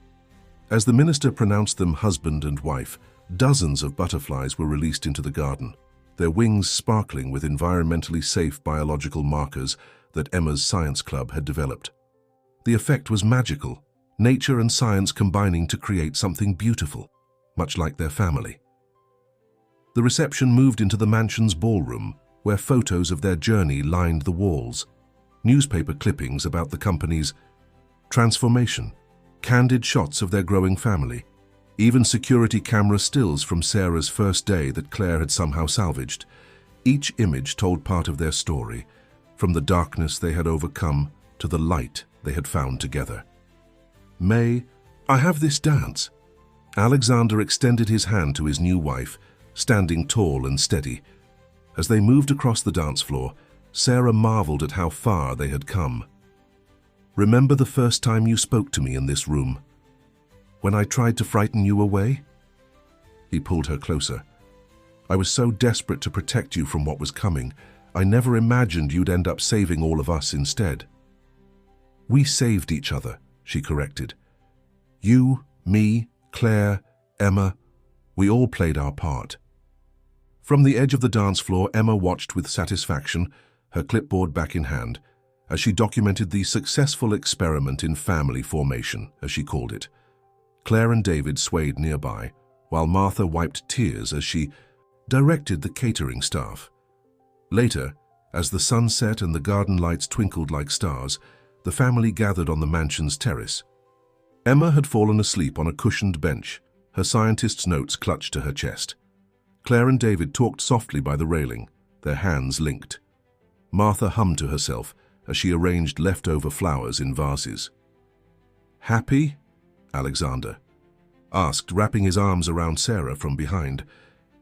As the minister pronounced them husband and wife, dozens of butterflies were released into the garden, their wings sparkling with environmentally safe biological markers that Emma's science club had developed. The effect was magical, nature and science combining to create something beautiful, much like their family. The reception moved into the mansion's ballroom, where photos of their journey lined the walls. Newspaper clippings about the company's transformation, candid shots of their growing family, even security camera stills from Sarah's first day that Claire had somehow salvaged. Each image told part of their story, from the darkness they had overcome to the light they had found together. "May I have this dance?" Alexander extended his hand to his new wife, standing tall and steady. As they moved across the dance floor, Sarah marveled at how far they had come. "Remember the first time you spoke to me in this room? When I tried to frighten you away?" He pulled her closer. "I was so desperate to protect you from what was coming. I never imagined you'd end up saving all of us instead." "We saved each other," she corrected. "You, me, Claire, Emma, we all played our part." From the edge of the dance floor, Emma watched with satisfaction, her clipboard back in hand, as she documented the successful experiment in family formation, as she called it. Claire and David swayed nearby, while Martha wiped tears as she directed the catering staff. Later, as the sun set and the garden lights twinkled like stars, the family gathered on the mansion's terrace. Emma had fallen asleep on a cushioned bench, her scientist's notes clutched to her chest. Claire and David talked softly by the railing, their hands linked. Martha hummed to herself as she arranged leftover flowers in vases. "Happy?" Alexander asked, wrapping his arms around Sarah from behind.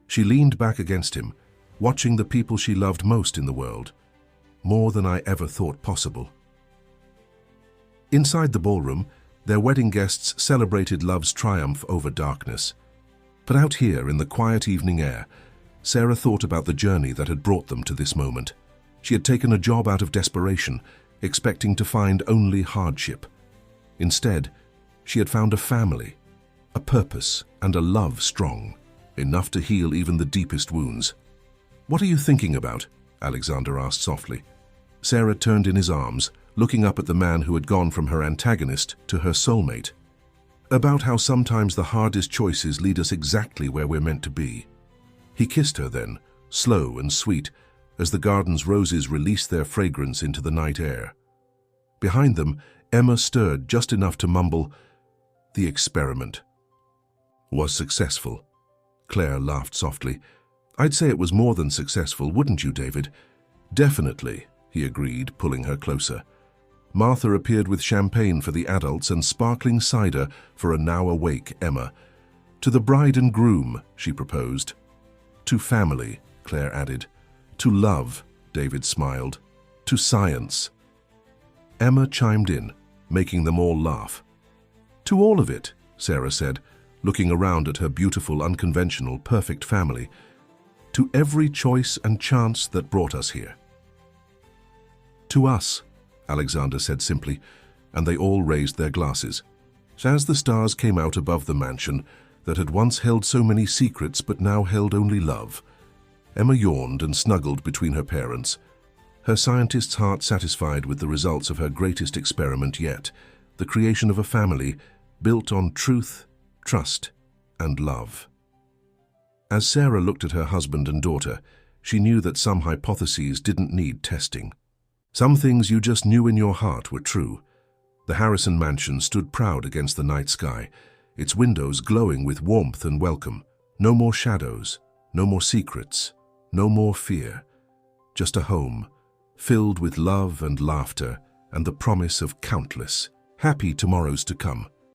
She leaned back against him, watching the people she loved most in the world. "More than I ever thought possible." Inside the ballroom, their wedding guests celebrated love's triumph over darkness. But out here in the quiet evening air, Sarah thought about the journey that had brought them to this moment. She had taken a job out of desperation, expecting to find only hardship. Instead, she had found a family, a purpose, and a love strong, enough to heal even the deepest wounds. "What are you thinking about?" Alexander asked softly. Sarah turned in his arms, looking up at the man who had gone from her antagonist to her soulmate. "About how sometimes the hardest choices lead us exactly where we're meant to be." He kissed her then, slow and sweet, as the garden's roses released their fragrance into the night air. Behind them, Emma stirred just enough to mumble, "The experiment was successful." Claire laughed softly. "I'd say it was more than successful, wouldn't you, David?" "Definitely," he agreed, pulling her closer. Martha appeared with champagne for the adults and sparkling cider for a now-awake Emma. "To the bride and groom," she proposed. "To family," Claire added. "To love," David smiled. "To science." Emma chimed in, making them all laugh. "To all of it," Sarah said, looking around at her beautiful, unconventional, perfect family. "To every choice and chance that brought us here." "To us," Alexander said simply, and they all raised their glasses. As the stars came out above the mansion that had once held so many secrets but now held only love, Emma yawned and snuggled between her parents, her scientist's heart satisfied with the results of her greatest experiment yet, the creation of a family built on truth, trust, and love. As Sarah looked at her husband and daughter, she knew that some hypotheses didn't need testing. Some things you just knew in your heart were true. The Harrison mansion stood proud against the night sky, its windows glowing with warmth and welcome. No more shadows, no more secrets, no more fear. Just a home, filled with love and laughter and the promise of countless, happy tomorrows to come.